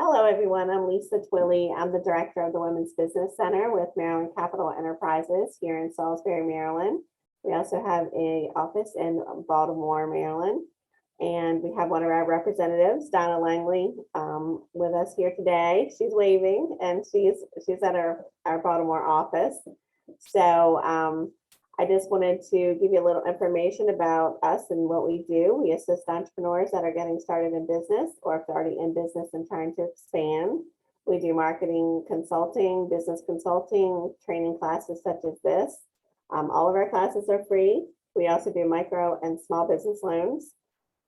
Hello, everyone. I'm Lisa Twilley. I'm the director of the Women's Business Center with Maryland Capital Enterprises here in Salisbury, Maryland. We also have an office in Baltimore, Maryland. And we have one of our representatives, Donna Langley, with us here today. She's waving, and she's at our Baltimore office. So I just wanted to give you a little information about us and what we do. We assist entrepreneurs that are getting started in business, or if they're already in business and trying to expand. We do marketing consulting, business consulting, training classes such as this. All of our classes are free. We also do micro and small business loans.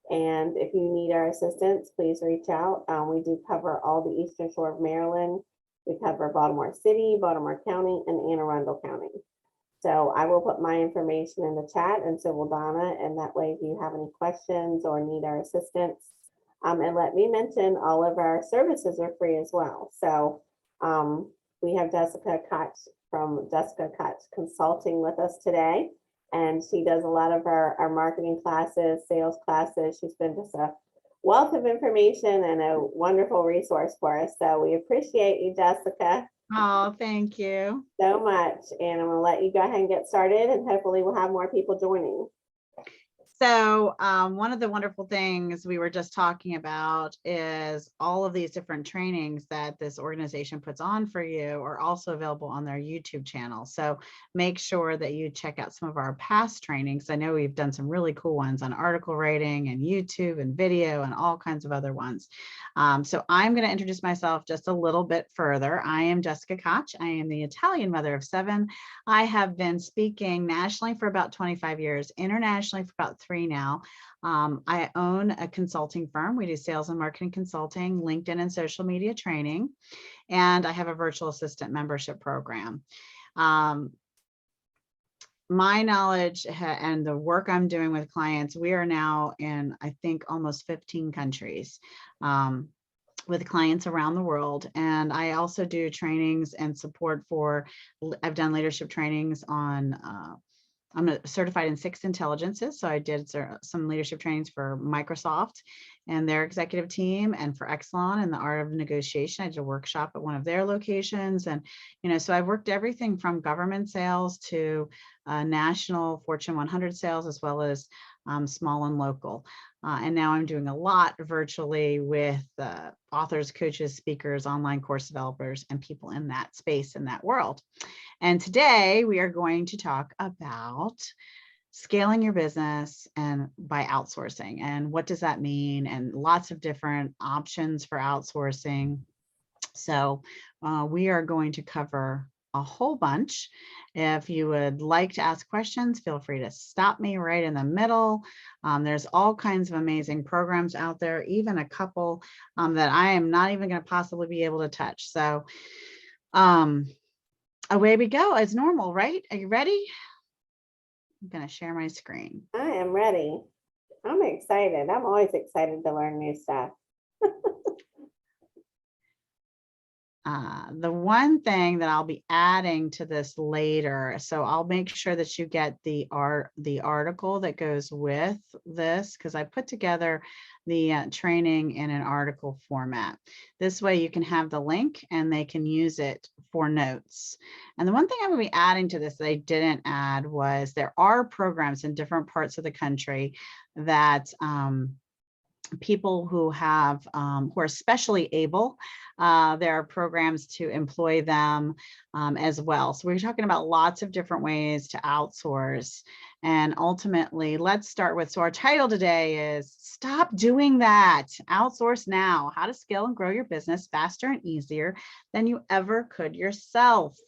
And if you need our assistance, please reach out. We do cover all the Eastern Shore of Maryland. We cover Baltimore City, Baltimore County, and Anne Arundel County. So I will put my information in the chat, and so will Donna, and that way if you have any questions or need our assistance. And let me mention all of our services are free as well. So we have Jessica Koch from Jessica Koch Consulting with us today, and she does a lot of our marketing classes, sales classes. She's been just a wealth of information and a wonderful resource for us. So we appreciate you, Jessica. Oh, thank you so much. And I'm going to let you go ahead and get started, and hopefully we'll have more people joining. So one of the wonderful things we were just talking about is all of these different trainings that this organization puts on for you are also available on their YouTube channel. So make sure that you check out some of our past trainings. I know we've done some really cool ones on article writing and YouTube and video and all kinds of other ones. So I'm going to introduce myself just a little bit further. I am Jessica Koch. I am the Italian mother of 7. I have been speaking nationally for about 25 years, internationally for about 3 now. I own a consulting firm. We do sales and marketing consulting, LinkedIn and social media training, and I have a virtual assistant membership program. My knowledge and the work I'm doing with clients, we are now in, I think, almost 15 countries. With clients around the world. And I also do trainings and support for, I've done leadership trainings on, I'm certified in 6 intelligences. So I did some leadership trainings for Microsoft and their executive team, and for Exelon and the art of negotiation. I did a workshop at one of their locations. And, so I've worked everything from government sales to national Fortune 100 sales, as well as small and local. And now I'm doing a lot virtually with authors, coaches, speakers, online course developers, and people in that space, in that world. And today we are going to talk about scaling your business and by outsourcing, and what does that mean, and lots of different options for outsourcing. So we are going to cover a whole bunch. If you would like to ask questions, feel free to stop me right in the middle. There's all kinds of amazing programs out there, even a couple that I am not even going to possibly be able to touch. So away we go as normal, right? Are you ready? I'm going to share my screen. I am ready. I'm excited. I'm always excited to learn new stuff. The one thing that I'll be adding to this later, so I'll make sure that you get the article that goes with this, because I put together the training in an article format. This way you can have the link and they can use it for notes. And the one thing I will be adding to this that I didn't add was there are programs in different parts of the country that people who have who are especially able, there are programs to employ them as well. So we're talking about lots of different ways to outsource. And ultimately, let's start with, so our title today is Stop Doing That, Outsource Now, How to Scale and Grow Your Business Faster and Easier Than You Ever Could Yourself.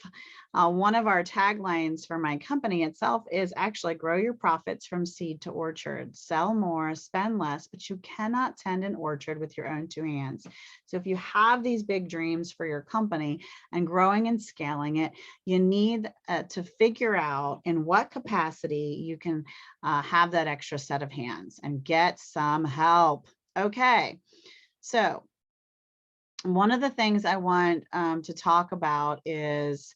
One of our taglines for my company itself is actually grow your profits from seed to orchard, sell more, spend less, but you cannot tend an orchard with your own 2 hands. So if you have these big dreams for your company and growing and scaling it, you need to figure out in what capacity you can have that extra set of hands and get some help. Okay, so one of the things I want to talk about is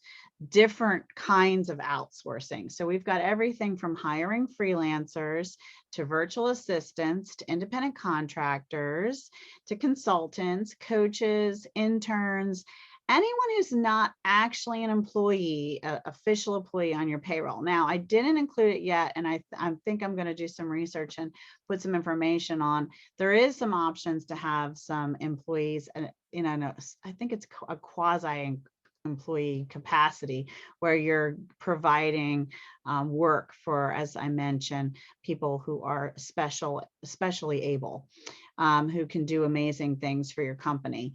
different kinds of outsourcing. So we've got everything from hiring freelancers to virtual assistants to independent contractors to consultants, coaches, interns, anyone who's not actually an employee, an official employee on your payroll. Now, I didn't include it yet, and I think I'm going to do some research and put some information on. There is some options to have some employees, and I think it's a quasi employee capacity where you're providing work for, as I mentioned, people who are especially able, who can do amazing things for your company.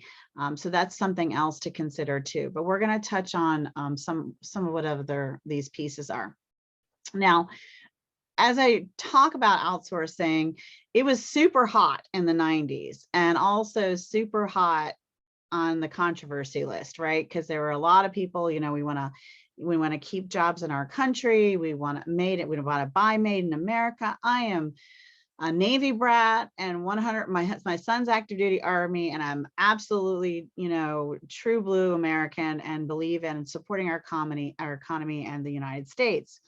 So that's something else to consider too. But we're going to touch on some of whatever these pieces are. Now, as I talk about outsourcing, it was super hot in the 90s and also super hot on the controversy list, right? Because there were a lot of people, we want to keep jobs in our country. We want to buy made in America. I am a Navy brat and my son's active duty Army, and I'm absolutely, true blue American and believe in supporting our economy and the United States.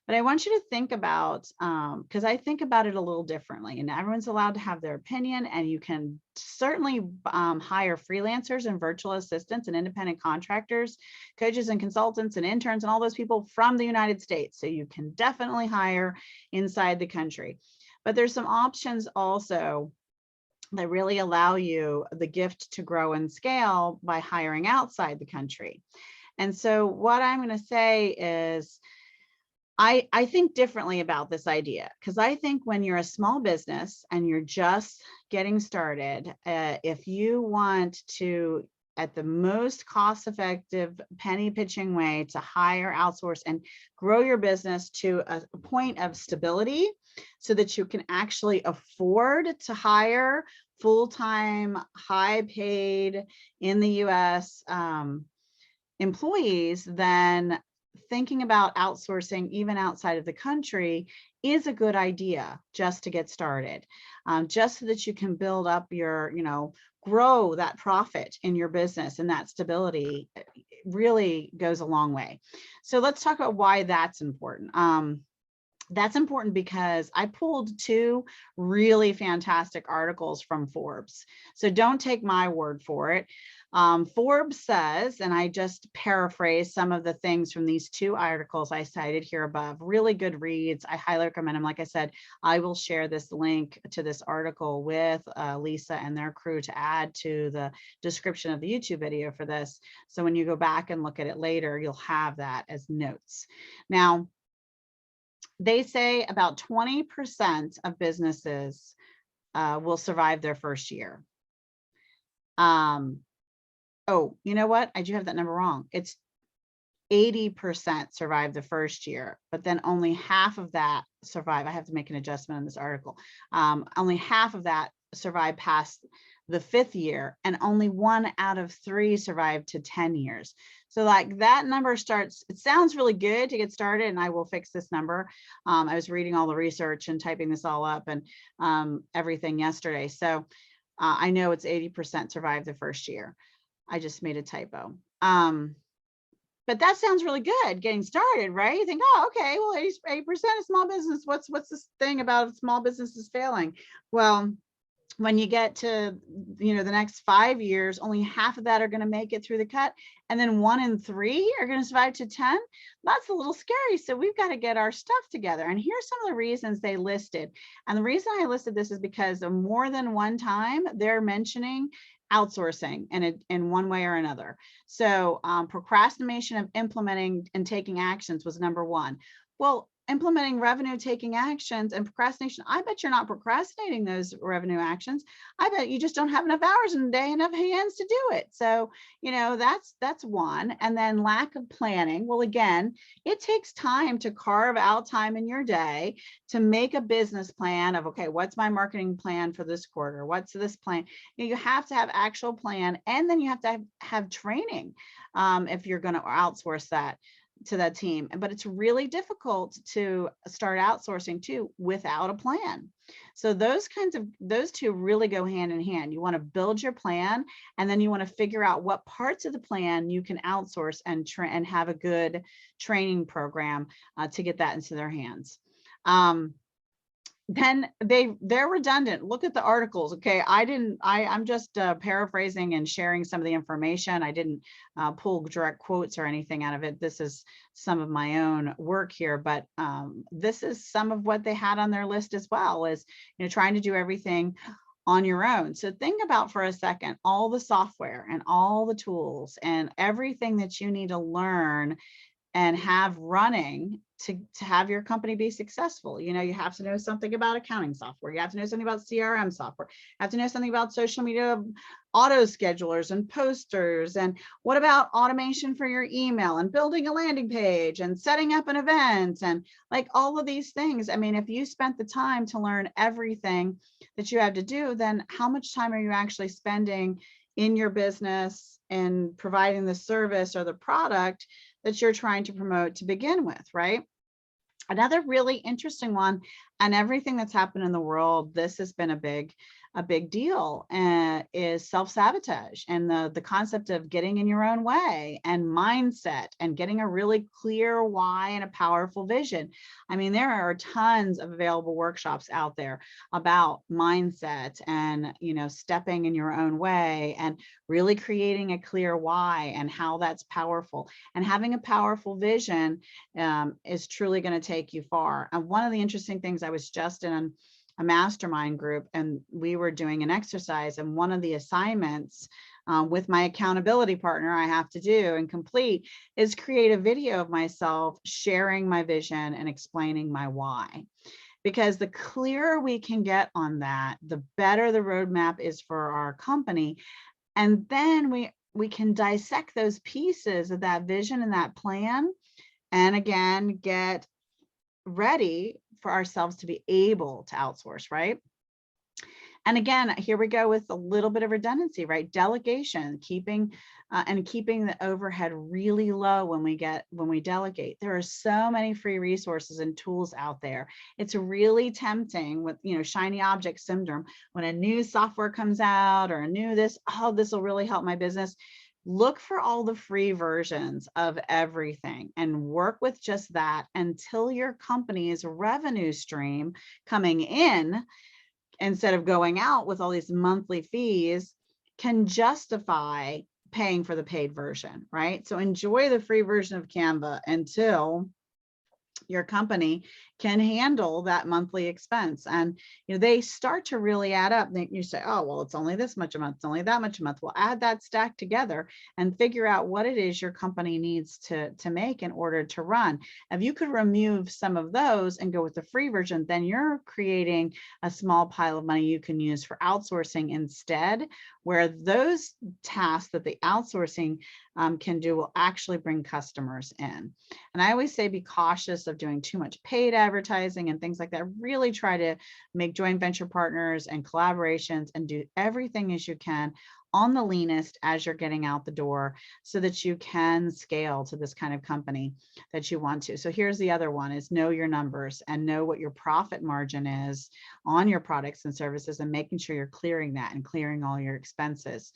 But I want you to think about, because I think about it a little differently, and everyone's allowed to have their opinion, and you can certainly hire freelancers and virtual assistants and independent contractors, coaches and consultants and interns and all those people from the United States. So you can definitely hire inside the country. But there's some options also that really allow you the gift to grow and scale by hiring outside the country. And so what I'm going to say is, I think differently about this idea, because I think when you're a small business and you're just getting started, if you want to, at the most cost-effective penny pitching way to hire, outsource, and grow your business to a point of stability so that you can actually afford to hire full-time, high-paid in the US employees, then thinking about outsourcing even outside of the country is a good idea just to get started, just so that you can build up your, grow that profit in your business, and that stability really goes a long way. So let's talk about why that's important. That's important because I pulled two really fantastic articles from Forbes. So don't take my word for it. Forbes says, and I just paraphrase some of the things from these two articles I cited here above, really good reads. I highly recommend them. Like I said, I will share this link to this article with Lisa and their crew to add to the description of the YouTube video for this. So when you go back and look at it later, you'll have that as notes. Now, they say about 20% of businesses will survive their first year. Oh, you know what? I do have that number wrong. It's 80% survive the first year, but then only half of that survive. I have to make an adjustment on this article. Only half of that survive past the 5th year, and only 1 out of 3 survive to 10 years. So like that number starts, it sounds really good to get started, and I will fix this number. I was reading all the research and typing this all up and everything yesterday. So I know it's 80% survive the first year. I just made a typo. But that sounds really good getting started, right? You think, oh, okay, well, 80% of small business, what's this thing about small businesses failing? Well, when you get to, the next 5 years, only half of that are going to make it through the cut. And then 1 in 3 are going to survive to 10. That's a little scary. So we've got to get our stuff together. And here's some of the reasons they listed. And the reason I listed this is because more than one time they're mentioning outsourcing in one way or another. So procrastination of implementing and taking actions was number 1. Well, implementing revenue taking actions and procrastination, I bet you're not procrastinating those revenue actions. I bet you just don't have enough hours in the day, enough hands to do it. So, that's one. And then lack of planning. Well, again, it takes time to carve out time in your day to make a business plan of, okay, what's my marketing plan for this quarter? What's this plan? You have to have actual plan, and then you have to have training if you're going to outsource that. to that team. But it's really difficult to start outsourcing too without a plan. So those two really go hand in hand. You want to build your plan, and then you want to figure out what parts of the plan you can outsource and have a good training program to get that into their hands. Then they're redundant. Look at the articles. Okay, I'm just paraphrasing and sharing some of the information. I didn't pull direct quotes or anything out of it. This is some of my own work here, but this is some of what they had on their list as well, is, you know, trying to do everything on your own. So think about for a second all the software and all the tools and everything that you need to learn and have running to have your company be successful. You know, you have to know something about accounting software. You have to know something about CRM software. You have to know something about social media auto schedulers and posters. And what about automation for your email and building a landing page and setting up an event and like all of these things. I mean, if you spent the time to learn everything that you have to do, then how much time are you actually spending in your business and providing the service or the product that you're trying to promote to begin with, right? Another really interesting one, and everything that's happened in the world, this has been a big deal, is self-sabotage and the concept of getting in your own way and mindset and getting a really clear why and a powerful vision. I mean, there are tons of available workshops out there about mindset and, you know, stepping in your own way and really creating a clear why and how that's powerful. And having a powerful vision is truly going to take you far. And one of the interesting things, I was just in a mastermind group and we were doing an exercise, and one of the assignments with my accountability partner I have to do and complete is create a video of myself sharing my vision and explaining my why. Because the clearer we can get on that, the better the roadmap is for our company. And then we can dissect those pieces of that vision and that plan, and again, get ready for ourselves to be able to outsource, right? And again, here we go with a little bit of redundancy, right? Delegation, keeping the overhead really low when we delegate. There are so many free resources and tools out there. It's really tempting with, you know, shiny object syndrome. When a new software comes out or a new this will really help my business. Look for all the free versions of everything and work with just that until your company's revenue stream coming in, instead of going out with all these monthly fees, can justify paying for the paid version, right? So enjoy the free version of Canva until your company can handle that monthly expense. And, you know, they start to really add up. You say, oh, well, it's only this much a month, it's only that much a month. We'll add that stack together and figure out what it is your company needs to make in order to run. If you could remove some of those and go with the free version, then you're creating a small pile of money you can use for outsourcing instead, where those tasks that the outsourcing can do will actually bring customers in. And I always say be cautious of doing too much paid advertising and things like that. Really try to make joint venture partners and collaborations and do everything as you can on the leanest as you're getting out the door so that you can scale to this kind of company that you want to. So here's the other one, is know your numbers and know what your profit margin is on your products and services, and making sure you're clearing that and clearing all your expenses.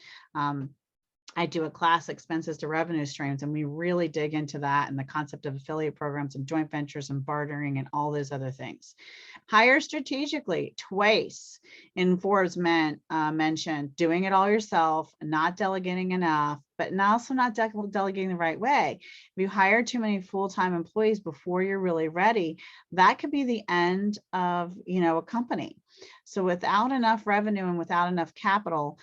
I do a class, expenses to revenue streams, and we really dig into that and the concept of affiliate programs and joint ventures and bartering and all those other things. Hire strategically. Twice in Forbes mentioned doing it all yourself, not delegating enough, but also not delegating the right way. If you hire too many full-time employees before you're really ready, that could be the end of, you know, a company. So without enough revenue and without enough capital,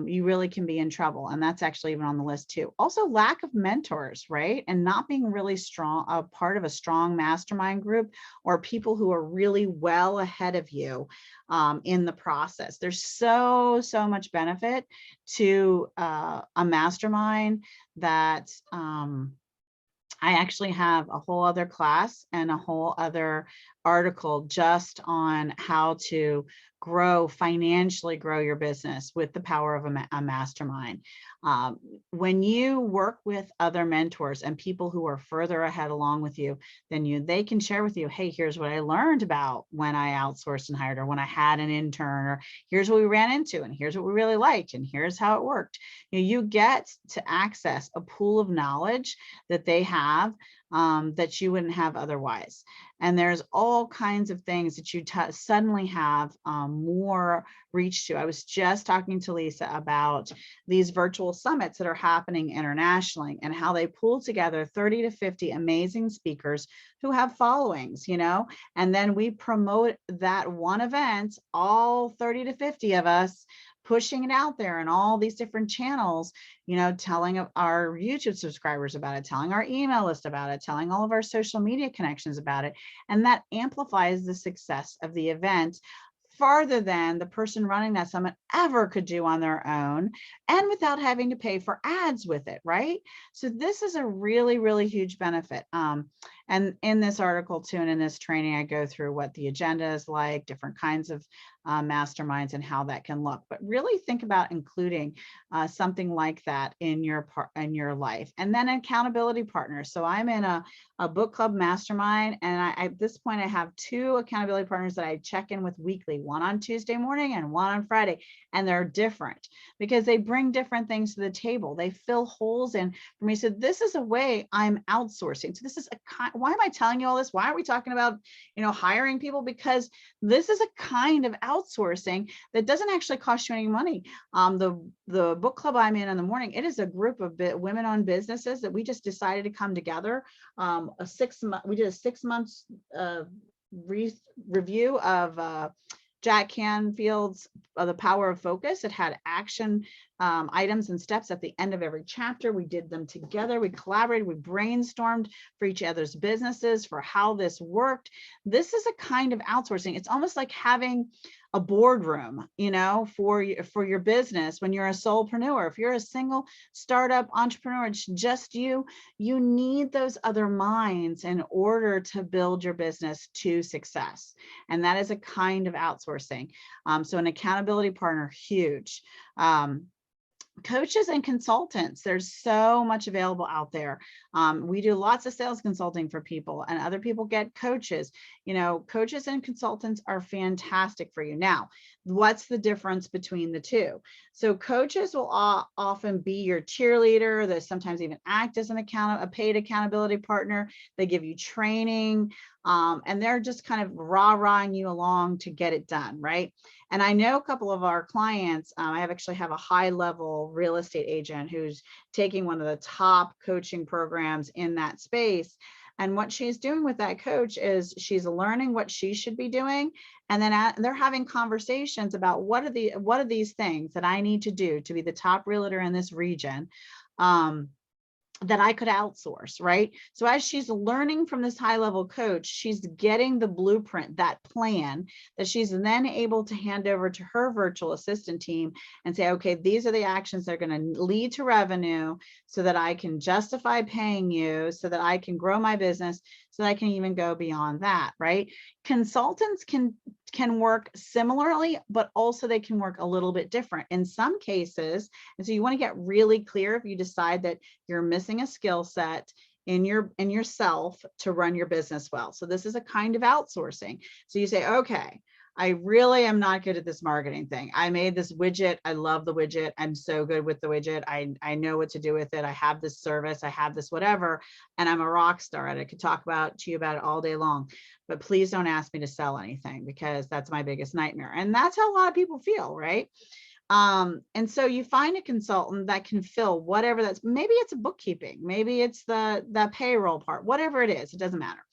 you really can be in trouble. And that's actually even on the list too. Also, lack of mentors, right? And not being really strong, a part of a strong mastermind group or people who are really well ahead of you in the process. There's so much benefit to a mastermind that I actually have a whole other class and a whole other article just on how to financially grow your business with the power of a mastermind. When you work with other mentors and people who are further ahead along with you than you, they can share with you, hey, here's what I learned about when I outsourced and hired, or when I had an intern, or here's what we ran into, and here's what we really liked, and here's how it worked. You get to access a pool of knowledge that they have that you wouldn't have otherwise. And there's all kinds of things that you suddenly have more reach to. I was just talking to Lisa about these virtual summits that are happening internationally, and how they pull together 30 to 50 amazing speakers who have followings, and then we promote that one event, all 30 to 50 of us, pushing it out there in all these different channels, telling our YouTube subscribers about it, telling our email list about it, telling all of our social media connections about it. And that amplifies the success of the event farther than the person running that summit ever could do on their own, and without having to pay for ads with it, right? So this is a really, really huge benefit. And in this article too, and in this training, I go through what the agenda is like, different kinds of masterminds, and how that can look. But really think about including something like that in your life. And then accountability partners. So I'm in a book club mastermind, and at this point I have 2 accountability partners that I check in with weekly, one on Tuesday morning and one on Friday. And they're different because they bring different things to the table. They fill holes in for me. So this is a way I'm outsourcing. So this is why am I telling you all this? Why are we talking about, hiring people? Because this is a kind of outsourcing that doesn't actually cost you any money. The book club I'm in the morning, it is a group of women-owned businesses that we just decided to come together. We did a 6 months review of Jack Canfield's The Power of Focus. It had action items and steps at the end of every chapter. We did them together. We collaborated. We brainstormed for each other's businesses, for how this worked. This is a kind of outsourcing. It's almost like having a boardroom, for your business when you're a solopreneur. If you're a single startup entrepreneur, it's just you need those other minds in order to build your business to success. And that is a kind of outsourcing. So an accountability partner, huge. Coaches and consultants, there's so much available out there. We do lots of sales consulting for people, and other people get coaches. Coaches and consultants are fantastic for you. Now, what's the difference between the two? So coaches will often be your cheerleader. They sometimes even act as a paid accountability partner. They give you training, and they're just kind of rah-rahing you along to get it done, right? And I know a couple of our clients, I actually have a high-level real estate agent who's taking one of the top coaching programs in that space. And what she's doing with that coach is she's learning what she should be doing. And then they're having conversations about what are these things that I need to do to be the top realtor in this region, that I could outsource, right? So as she's learning from this high-level coach, she's getting the blueprint, that plan that she's then able to hand over to her virtual assistant team and say, okay, these are the actions that are going to lead to revenue so that I can justify paying you, so that I can grow my business, so that I can even go beyond that, right? Consultants can work similarly, but also they can work a little bit different in some cases. And so you want to get really clear if you decide that you're missing a skill set in yourself to run your business well. So this is a kind of outsourcing. So you say, okay, I really am not good at this marketing thing. I made this widget. I love the widget. I'm so good with the widget. I know what to do with it. I have this service. I have this whatever, and I'm a rock star. And I could talk to you about it all day long. But please don't ask me to sell anything, because that's my biggest nightmare. And that's how a lot of people feel, right? And so you find a consultant that can fill whatever maybe it's a bookkeeping, maybe it's the payroll part, whatever it is, it doesn't matter.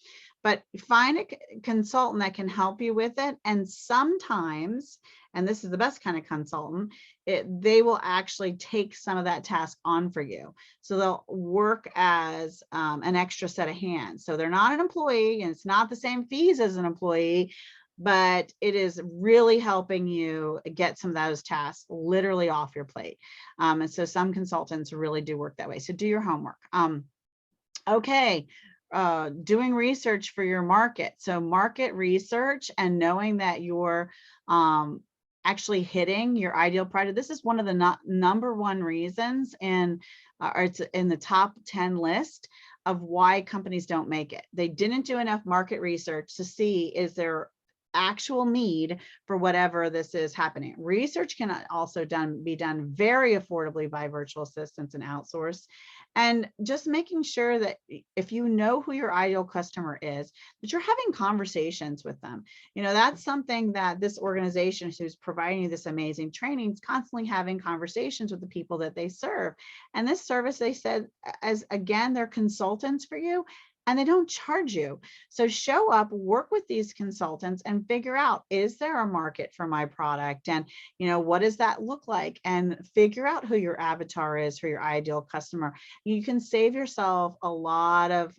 But find a consultant that can help you with it. And sometimes, and this is the best kind of consultant, they will actually take some of that task on for you. So they'll work as an extra set of hands. So they're not an employee, and it's not the same fees as an employee, but it is really helping you get some of those tasks literally off your plate. And so some consultants really do work that way. So do your homework. Okay. doing research for your market. So market research and knowing that you're actually hitting your ideal product. This is one of the number one reasons or it's in the top 10 list of why companies don't make it. They didn't do enough market research to see, is there actual need for whatever this is happening. Research can also be done very affordably by virtual assistants and outsourced. And just making sure that if you know who your ideal customer is, that you're having conversations with them. You know, that's something that this organization who's providing you this amazing training is constantly having conversations with the people that they serve. And this service, they said, as again, they're consultants for you, and they don't charge you. So show up, work with these consultants and figure out, is there a market for my product? And, you know, what does that look like? And figure out who your avatar is for your ideal customer. You can save yourself a lot of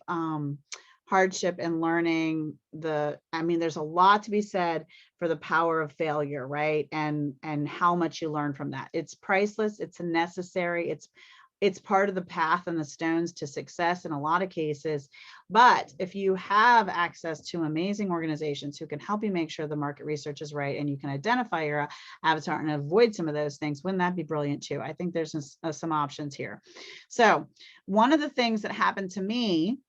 hardship in learning there's a lot to be said for the power of failure, right? And how much you learn from that. It's priceless, it's necessary, it's part of the path and the stones to success in a lot of cases. But if you have access to amazing organizations who can help you make sure the market research is right and you can identify your avatar and avoid some of those things, wouldn't that be brilliant too? I think there's some options here. So one of the things that happened to me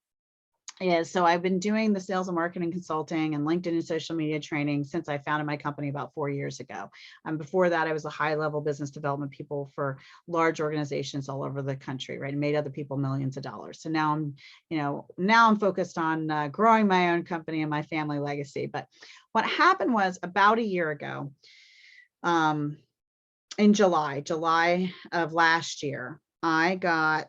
is, so I've been doing the sales and marketing consulting and LinkedIn and social media training since I founded my company about 4 years ago. Before that, I was a high-level business development people for large organizations all over the country, right? And made other people millions of dollars. So now I'm focused on growing my own company and my family legacy. But what happened was about a year ago, in July of last year, I got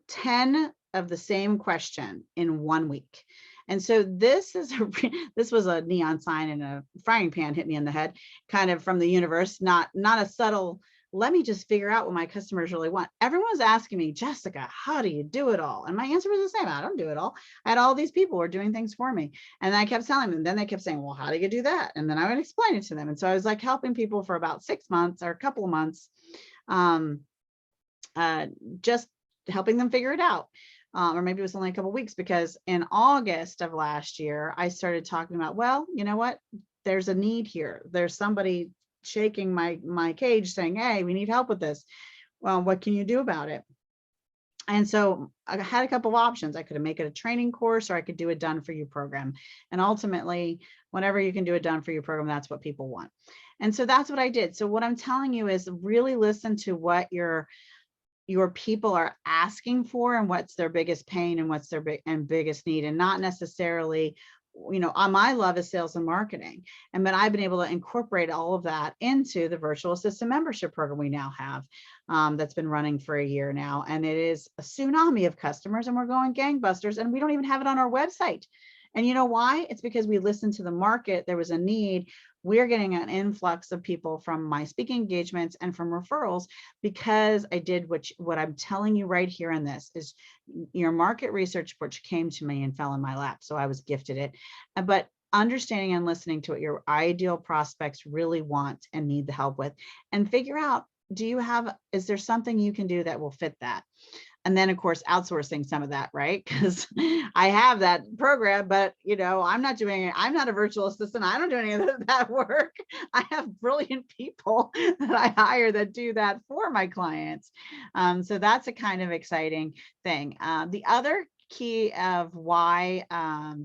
10 of the same question in 1 week. And so this was a neon sign and a frying pan hit me in the head, kind of from the universe, not a subtle, let me just figure out what my customers really want. Everyone was asking me, Jessica, how do you do it all? And my answer was the same. I don't do it all. I had all these people who were doing things for me. And I kept telling them, then they kept saying, well, how do you do that? And then I would explain it to them. And so I was like helping people for about 6 months or a couple of months, just helping them figure it out. Or maybe it was only a couple of weeks, because in August of last year, I started talking about, well, you know what, there's a need here. There's somebody shaking my cage saying, hey, we need help with this. Well, what can you do about it? And so I had a couple of options. I could make it a training course, or I could do a done for you program. And ultimately, whenever you can do a done for you program, that's what people want. And so that's what I did. So what I'm telling you is really listen to what your people are asking for and what's their biggest pain and what's their biggest need, and not necessarily, my love is sales and marketing. But I've been able to incorporate all of that into the virtual assistant membership program we now have, that's been running for a year now. And it is a tsunami of customers, and we're going gangbusters, and we don't even have it on our website. And you know why? It's because we listened to the market. There was a need. We're getting an influx of people from my speaking engagements and from referrals, because I did what I'm telling you right here in this is your market research, which came to me and fell in my lap. So I was gifted it. But understanding and listening to what your ideal prospects really want and need the help with, and figure out, is there something you can do that will fit that? And then, of course, outsourcing some of that, right? Because I have that program, but I'm not doing it. I'm not a virtual assistant. I don't do any of that work. I have brilliant people that I hire that do that for my clients. So that's a kind of exciting thing. The other key of why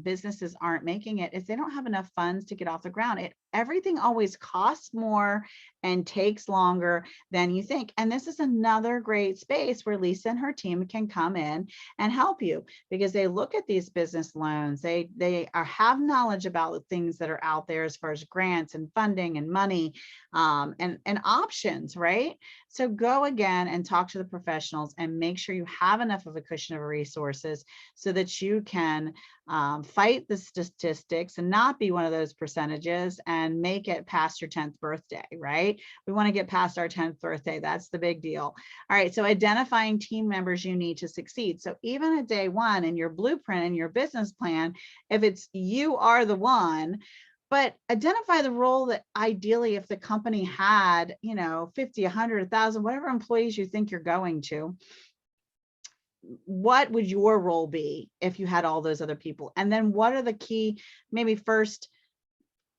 businesses aren't making it is they don't have enough funds to get off the ground. Everything always costs more and takes longer than you think. And this is another great space where Lisa and her team can come in and help you, because they look at these business loans. They have knowledge about the things that are out there as far as grants and funding and money, and options, right? So go again and talk to the professionals and make sure you have enough of a cushion of resources so that you can fight the statistics and not be one of those percentages and make it past your 10th birthday, right? We want to get past our 10th birthday. That's the big deal. All right. So identifying team members you need to succeed. So even at day one in your blueprint and your business plan, if it's you are the one, but identify the role that ideally, if the company had, 50, 100, 1,000, whatever employees you think you're going to, what would your role be if you had all those other people? And then what are the key, maybe first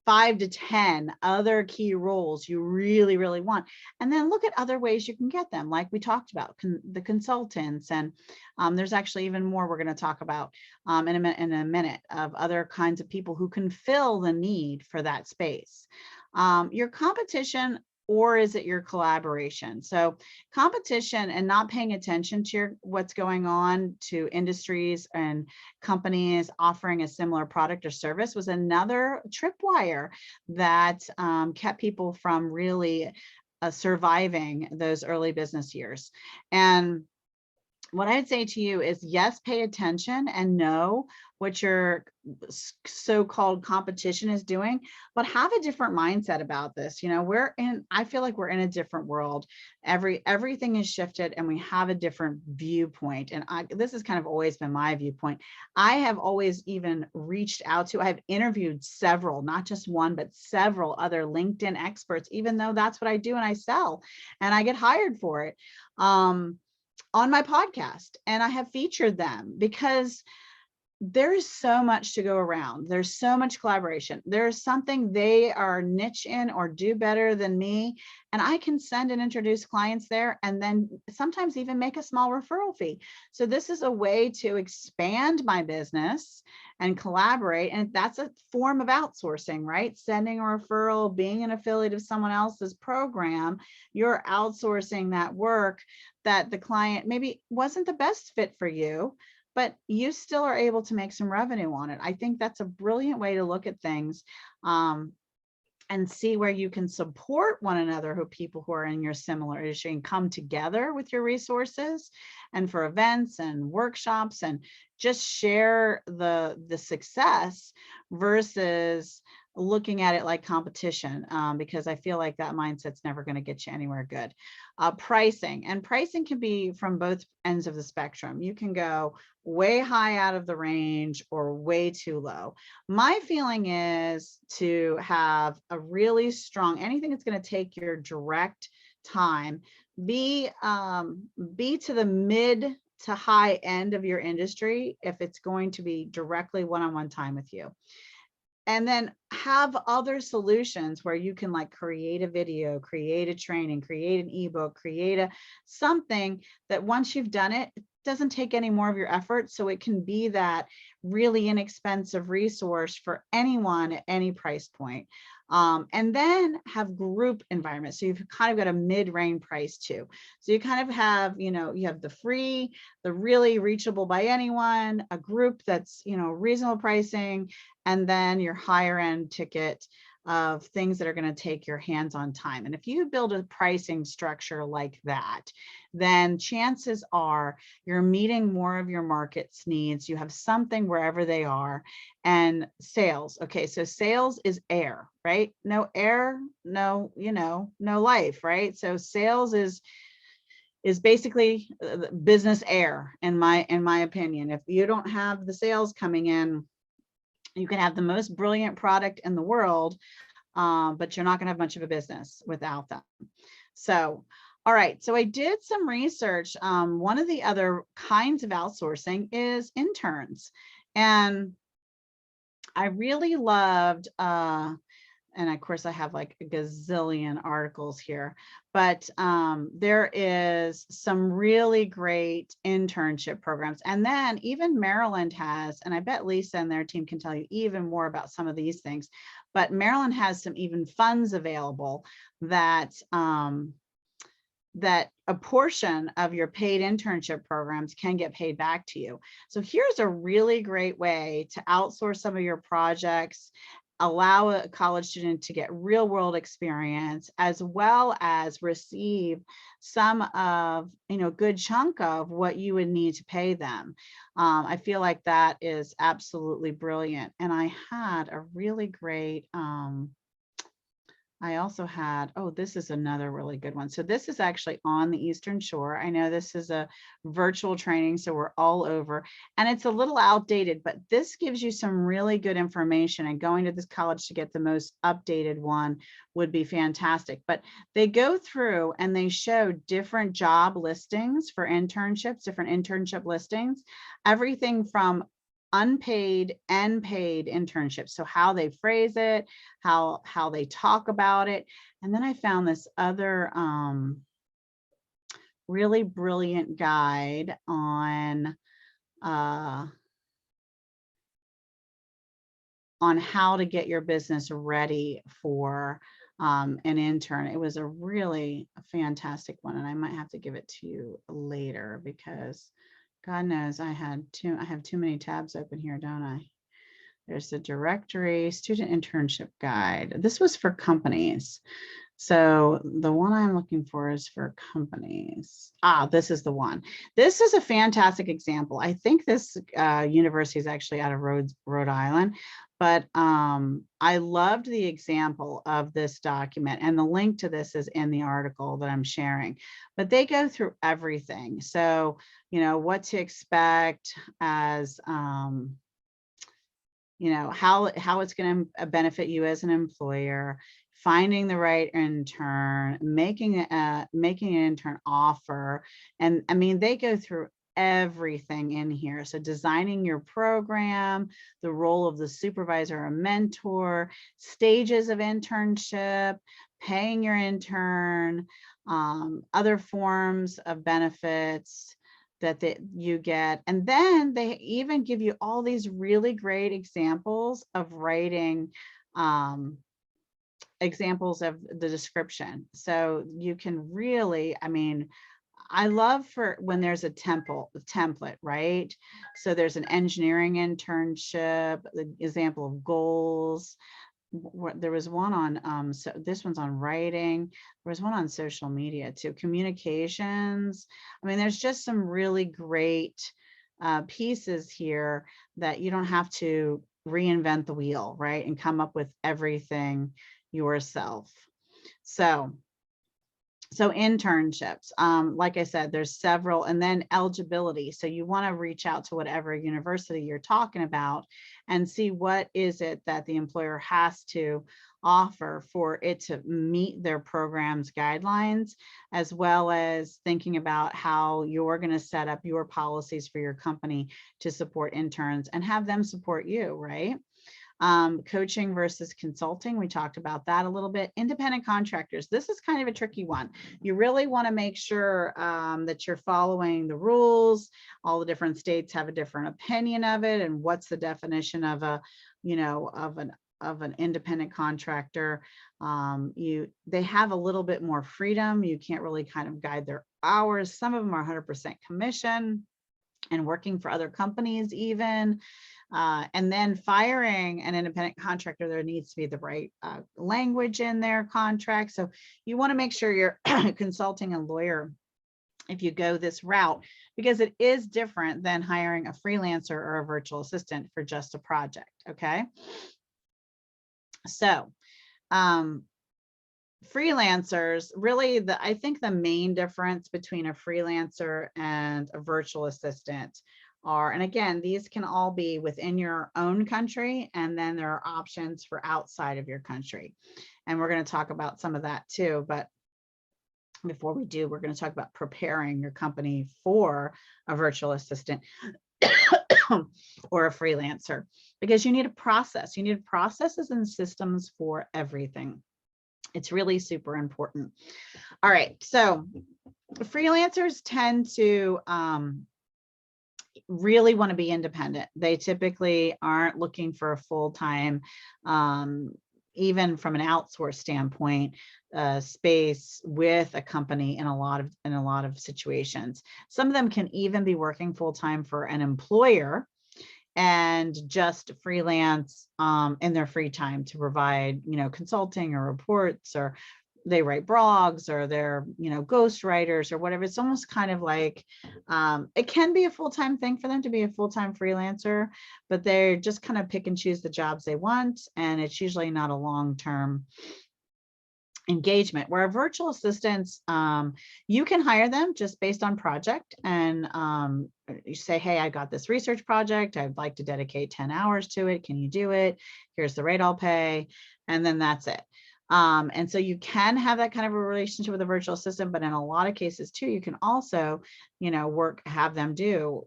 5 to 10 other key roles you really, really want. And then look at other ways you can get them, like we talked about, the consultants. And there's actually even more we're going to talk about in a minute of other kinds of people who can fill the need for that space. Your competition, or is it your collaboration? So competition and not paying attention to what's going on to industries and companies offering a similar product or service was another tripwire that kept people from really surviving those early business years. And what I'd say to you is, yes, pay attention and know what your so-called competition is doing, but have a different mindset about this. You know, I feel like we're in a different world. Everything is shifted and we have a different viewpoint. And this has kind of always been my viewpoint. I have always even reached out to, I've interviewed several, not just one, but several other LinkedIn experts, even though that's what I do and I sell and I get hired for it. On my podcast, and I have featured them because there is so much to go around. There's so much collaboration. There's something they are niche in or do better than me, and I can send and introduce clients there, and then sometimes even make a small referral fee. So this is a way to expand my business and collaborate, and that's a form of outsourcing, right? Sending a referral, being an affiliate of someone else's program, you're outsourcing that work that the client maybe wasn't the best fit for you, but you still are able to make some revenue on it. I think that's a brilliant way to look at things, and see where you can support one another, who people who are in your similar issue, and come together with your resources and for events and workshops and just share the success versus looking at it like competition, because I feel like that mindset's never going to get you anywhere good. Pricing can be from both ends of the spectrum. You can go way high out of the range or way too low. My feeling is to have a really strong, anything that's going to take your direct time, be to the mid to high end of your industry if it's going to be directly one-on-one time with you. And then have other solutions where you can like create a video, create a training, create an ebook, create something that once you've done it, it doesn't take any more of your effort. So it can be that really inexpensive resource for anyone at any price point. And then have group environments. So you've kind of got a mid-range price too. So you kind of have, you have the free, the really reachable by anyone, a group that's, reasonable pricing, and then your higher end ticket of things that are going to take your hands-on time. And if you build a pricing structure like that, then chances are you're meeting more of your market's needs. You have something wherever they are. And sales. Okay, so sales is air, right? No air, no, no life, right? So sales is basically business air, in my opinion. If you don't have the sales coming in, you can have the most brilliant product in the world, but you're not going to have much of a business without them. So, all right. So I did some research. One of the other kinds of outsourcing is interns. And I really loved, and of course I have like a gazillion articles here, but there is some really great internship programs. And then even Maryland has, and I bet Lisa and their team can tell you even more about some of these things, but Maryland has some even funds available that that a portion of your paid internship programs can get paid back to you. So here's a really great way to outsource some of your projects, allow a college student to get real world experience, as well as receive some of, good chunk of what you would need to pay them. I feel like that is absolutely brilliant. And I had a really great, I also had, oh, this is another really good one. So this is actually on the Eastern Shore. I know this is a virtual training, so we're all over, and it's a little outdated, but this gives you some really good information, and going to this college to get the most updated one would be fantastic. But they go through and they show different job listings for internships, different internship listings, everything from unpaid and paid internships. So how they phrase it, how they talk about it. And then I found this other really brilliant guide uh, on how to get your business ready for an intern. It was a really fantastic one, and I might have to give it to you later because God knows I have too many tabs open here, don't I? There's the directory, student internship guide. This was for companies. So the one I'm looking for is for companies. This is the one. This is a fantastic example. I think this university is actually out of Rhode Island, but I loved the example of this document, and the link to this is in the article that I'm sharing. But they go through everything. So, you know, what to expect as you know, how it's going to benefit you as an employer, finding the right intern, making an intern offer. And I mean, they go through everything in here. So designing your program, the role of the supervisor or mentor, stages of internship, paying your intern, other forms of benefits that you get. And then they even give you all these really great examples of writing examples of the description. So you can really, I mean, I love for when there's a template, right? So there's an engineering internship, the example of goals. There was one on so this one's on writing. There was one on social media too, communications. I mean, there's just some really great pieces here that you don't have to reinvent the wheel, right, and come up with everything yourself. So internships, like I said, there's several, and then eligibility. So you want to reach out to whatever university you're talking about and see what is it that the employer has to offer for it to meet their program's guidelines, as well as thinking about how you're going to set up your policies for your company to support interns and have them support you, right? Coaching versus consulting. We talked about that a little bit. Independent contractors. This is kind of a tricky one. You really want to make sure that you're following the rules. All the different states have a different opinion of it, and what's the definition of a, you know, of an independent contractor. They have a little bit more freedom. You can't really kind of guide their hours. Some of them are 100% commission and working for other companies even. And then firing an independent contractor, there needs to be the right language in their contract. So you want to make sure you're consulting a lawyer if you go this route, because it is different than hiring a freelancer or a virtual assistant for just a project. Okay. So freelancers, really, I think the main difference between a freelancer and a virtual assistant are, and again, these can all be within your own country, and then there are options for outside of your country. And we're going to talk about some of that too. But before we do, we're going to talk about preparing your company for a virtual assistant or a freelancer, because you need a process. You need processes and systems for everything. It's really super important. All right, so freelancers tend to really want to be independent. They typically aren't looking for a full-time, even from an outsource standpoint, space with a company in a lot of situations. Some of them can even be working full-time for an employer and just freelance in their free time to provide, you know, consulting or reports, or they write blogs, or they're, you know, ghost writers or whatever. It's almost kind of like it can be a full-time thing for them to be a full-time freelancer, but they're just kind of pick and choose the jobs they want, and it's usually not a long-term engagement, where virtual assistants, you can hire them just based on project, and you say, hey, I got this research project, I'd like to dedicate 10 hours to it, can you do it? Here's the rate I'll pay, and then that's it. And so you can have that kind of a relationship with a virtual assistant, but in a lot of cases too, you can also, have them do,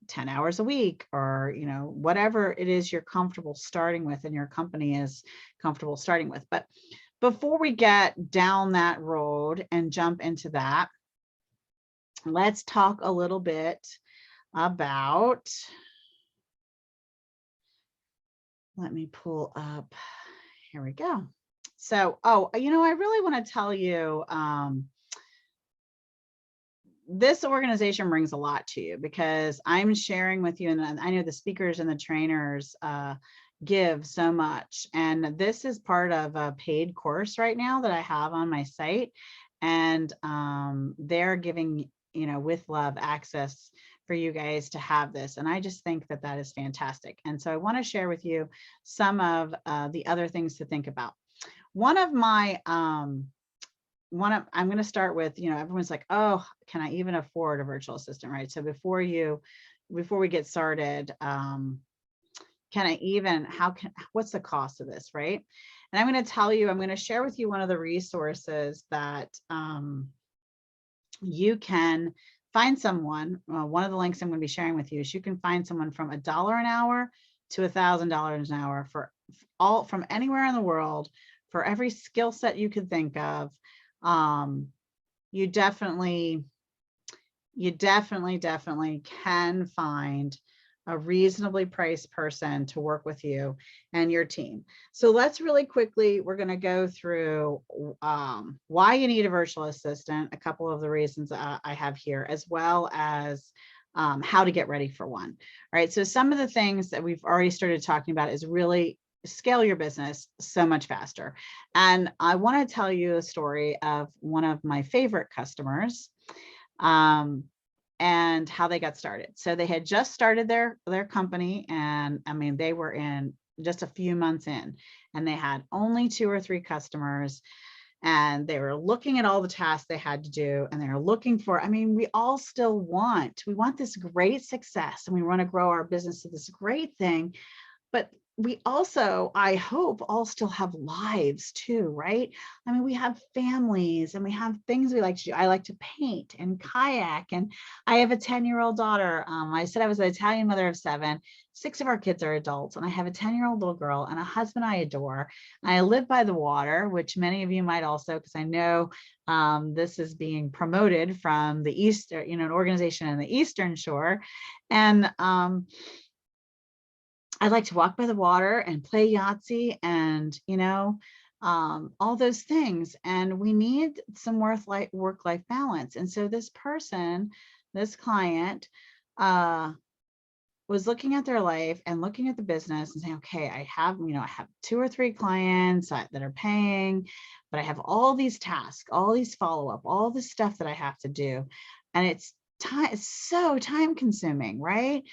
10 hours a week, or, whatever it is you're comfortable starting with and your company is comfortable starting with. But before we get down that road and jump into that, let's talk a little bit about, let me pull up, here we go. So, I really want to tell you, this organization brings a lot to you, because I'm sharing with you, and I know the speakers and the trainers give so much. And this is part of a paid course right now that I have on my site. And they're giving, with love, access for you guys to have this. And I just think that that is fantastic. And so I want to share with you some of the other things to think about. One of my, I'm going to start with, everyone's like, oh, can I even afford a virtual assistant, right? So before we get started, what's the cost of this, right? And I'm going to tell you, I'm going to share with you one of the resources that you can find someone. One of the links I'm going to be sharing with you is you can find someone from $1 an hour to $1,000 an hour from anywhere in the world, for every skill set you could think of. You definitely can find a reasonably priced person to work with you and your team. So let's really quickly, we're going to go through why you need a virtual assistant, a couple of the reasons I have here, as well as how to get ready for one. All right, so some of the things that we've already started talking about is really scale your business so much faster. And I want to tell you a story of one of my favorite customers, and how they got started. So they had just started their company, and I mean, they were in just a few months in, and they had only 2 or 3 customers, and they were looking at all the tasks they had to do, and they were looking for, we all still we want this great success, and we want to grow our business to this great thing, but we also, I hope, all still have lives too, right? We have families, and we have things we like to do. I like to paint and kayak, and I have a 10-year-old daughter. I said I was an Italian mother of 7. 6 of our kids are adults, and I have a 10-year-old little girl and a husband I adore. And I live by the water, which many of you might also, because I know this is being promoted from the Eastern, an organization in the Eastern Shore. And I like to walk by the water and play Yahtzee and, all those things. And we need some work-life balance. And so this client, was looking at their life and looking at the business and saying, okay, I have 2 or 3 clients that are paying, but I have all these tasks, all these follow-up, all this stuff that I have to do. And it's so time consuming, right?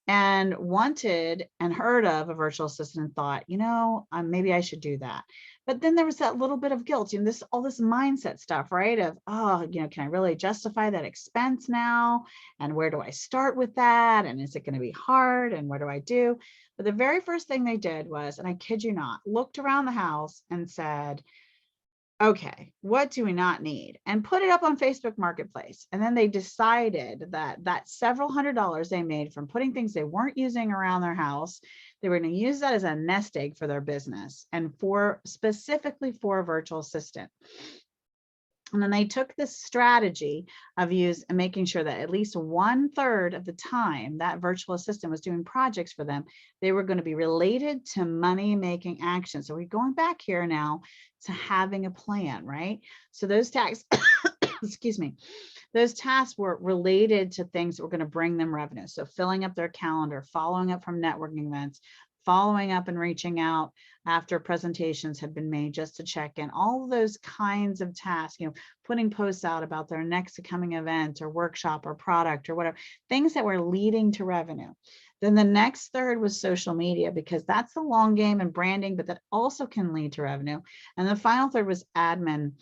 And wanted and heard of a virtual assistant and thought, maybe I should do that. But then there was that little bit of guilt, all this mindset stuff, right? Of, can I really justify that expense now? And where do I start with that? And is it going to be hard? And what do I do? But the very first thing they did was, and I kid you not, looked around the house and said, okay, what do we not need? And put it up on Facebook Marketplace. And then they decided that several $100s they made from putting things they weren't using around their house, they were going to use that as a nest egg for their business, and specifically for a virtual assistant. And then they took this strategy of making sure that at least 1/3 of the time that virtual assistant was doing projects for them, they were going to be related to money-making action. So we're going back here now to having a plan, right? So those tasks, excuse me, those tasks were related to things that were going to bring them revenue. So filling up their calendar, following up from networking events, following up and reaching out after presentations had been made just to check in, all of those kinds of tasks, putting posts out about their next coming event or workshop or product or whatever, things that were leading to revenue. Then the next third was social media, because that's the long game and branding, but that also can lead to revenue. And the final third was admin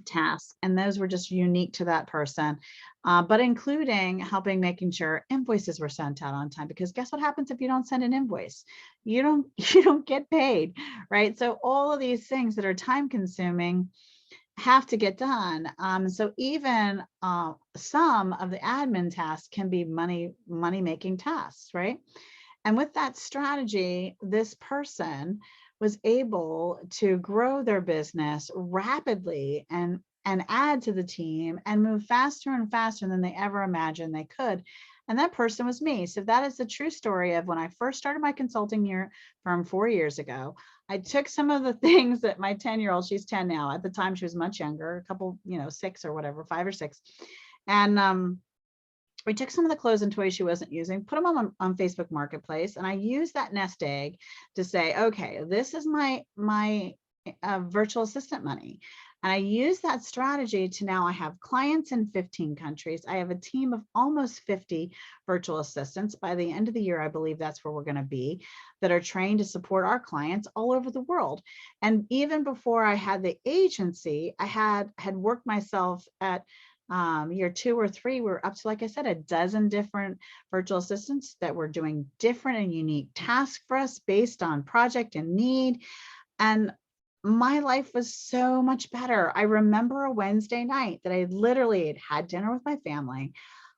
tasks, and those were just unique to that person, but including helping making sure invoices were sent out on time, because guess what happens if you don't send an invoice? You don't you don't get paid, right? So all of these things that are time consuming have to get done. So even some of the admin tasks can be money making tasks, right? And with that strategy, this person was able to grow their business rapidly and add to the team and move faster and faster than they ever imagined they could. And that person was me. So that is the true story of when I first started my consulting firm 4 years ago. I took some of the things that my 10-year-old, she's 10 now. At the time, she was much younger, a couple, 6 or whatever, 5 or 6. And we took some of the clothes and toys she wasn't using, put them on Facebook Marketplace, and I used that nest egg to say, okay, this is my virtual assistant money. And I use that strategy to now I have clients in 15 countries. I have a team of almost 50 virtual assistants. By the end of the year, I believe that's where we're going to be, that are trained to support our clients all over the world. And even before I had the agency, I had worked myself at year 2 or 3, we're up to, like I said, a dozen different virtual assistants that were doing different and unique tasks for us based on project and need. And my life was so much better. I remember a Wednesday night that I literally had dinner with my family.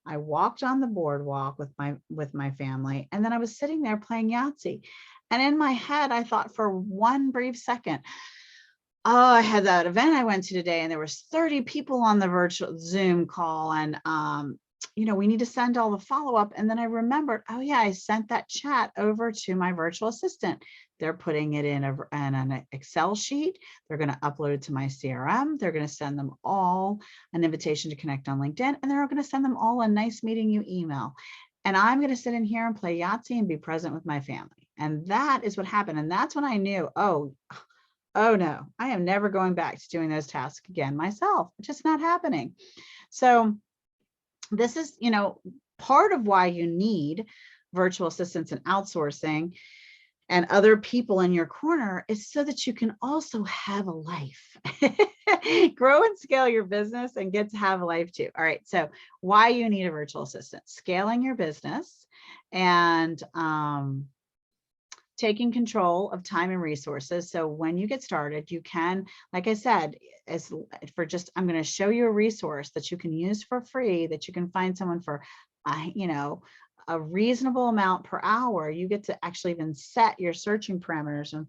I walked on the boardwalk with my family, and then I was sitting there playing Yahtzee. And in my head, I thought for one brief second, oh, I had that event I went to today, and there was 30 people on the virtual Zoom call, and we need to send all the follow-up. And then I remembered, oh yeah, I sent that chat over to my virtual assistant. They're putting it in an Excel sheet. They're going to upload it to my CRM. They're going to send them all an invitation to connect on LinkedIn, and they're going to send them all a nice meeting you email. And I'm going to sit in here and play Yahtzee and be present with my family. And that is what happened. And that's when I knew, oh no, I am never going back to doing those tasks again myself. It's just not happening. So this is, part of why you need virtual assistants and outsourcing and other people in your corner, is so that you can also have a life. Grow and scale your business and get to have a life too. All right, so why you need a virtual assistant: scaling your business and taking control of time and resources. So when you get started, you can, like I said, I'm going to show you a resource that you can use for free, that you can find someone for, a reasonable amount per hour. You get to actually even set your searching parameters. And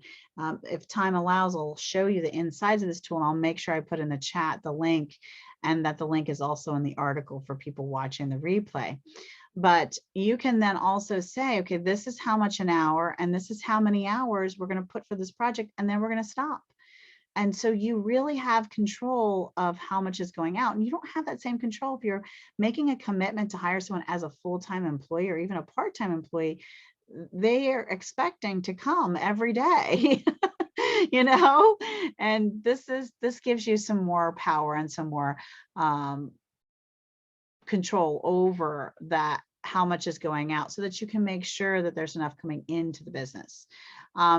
if time allows, I'll show you the insides of this tool, and I'll make sure I put in the chat the link, and that the link is also in the article for people watching the replay. But you can then also say, okay, this is how much an hour, and this is how many hours we're going to put for this project, and then we're going to stop. And so you really have control of how much is going out. And you don't have that same control if you're making a commitment to hire someone as a full-time employee or even a part-time employee. They are expecting to come every day. And this gives you some more power and some more control over that, how much is going out, so that you can make sure that there's enough coming into the business.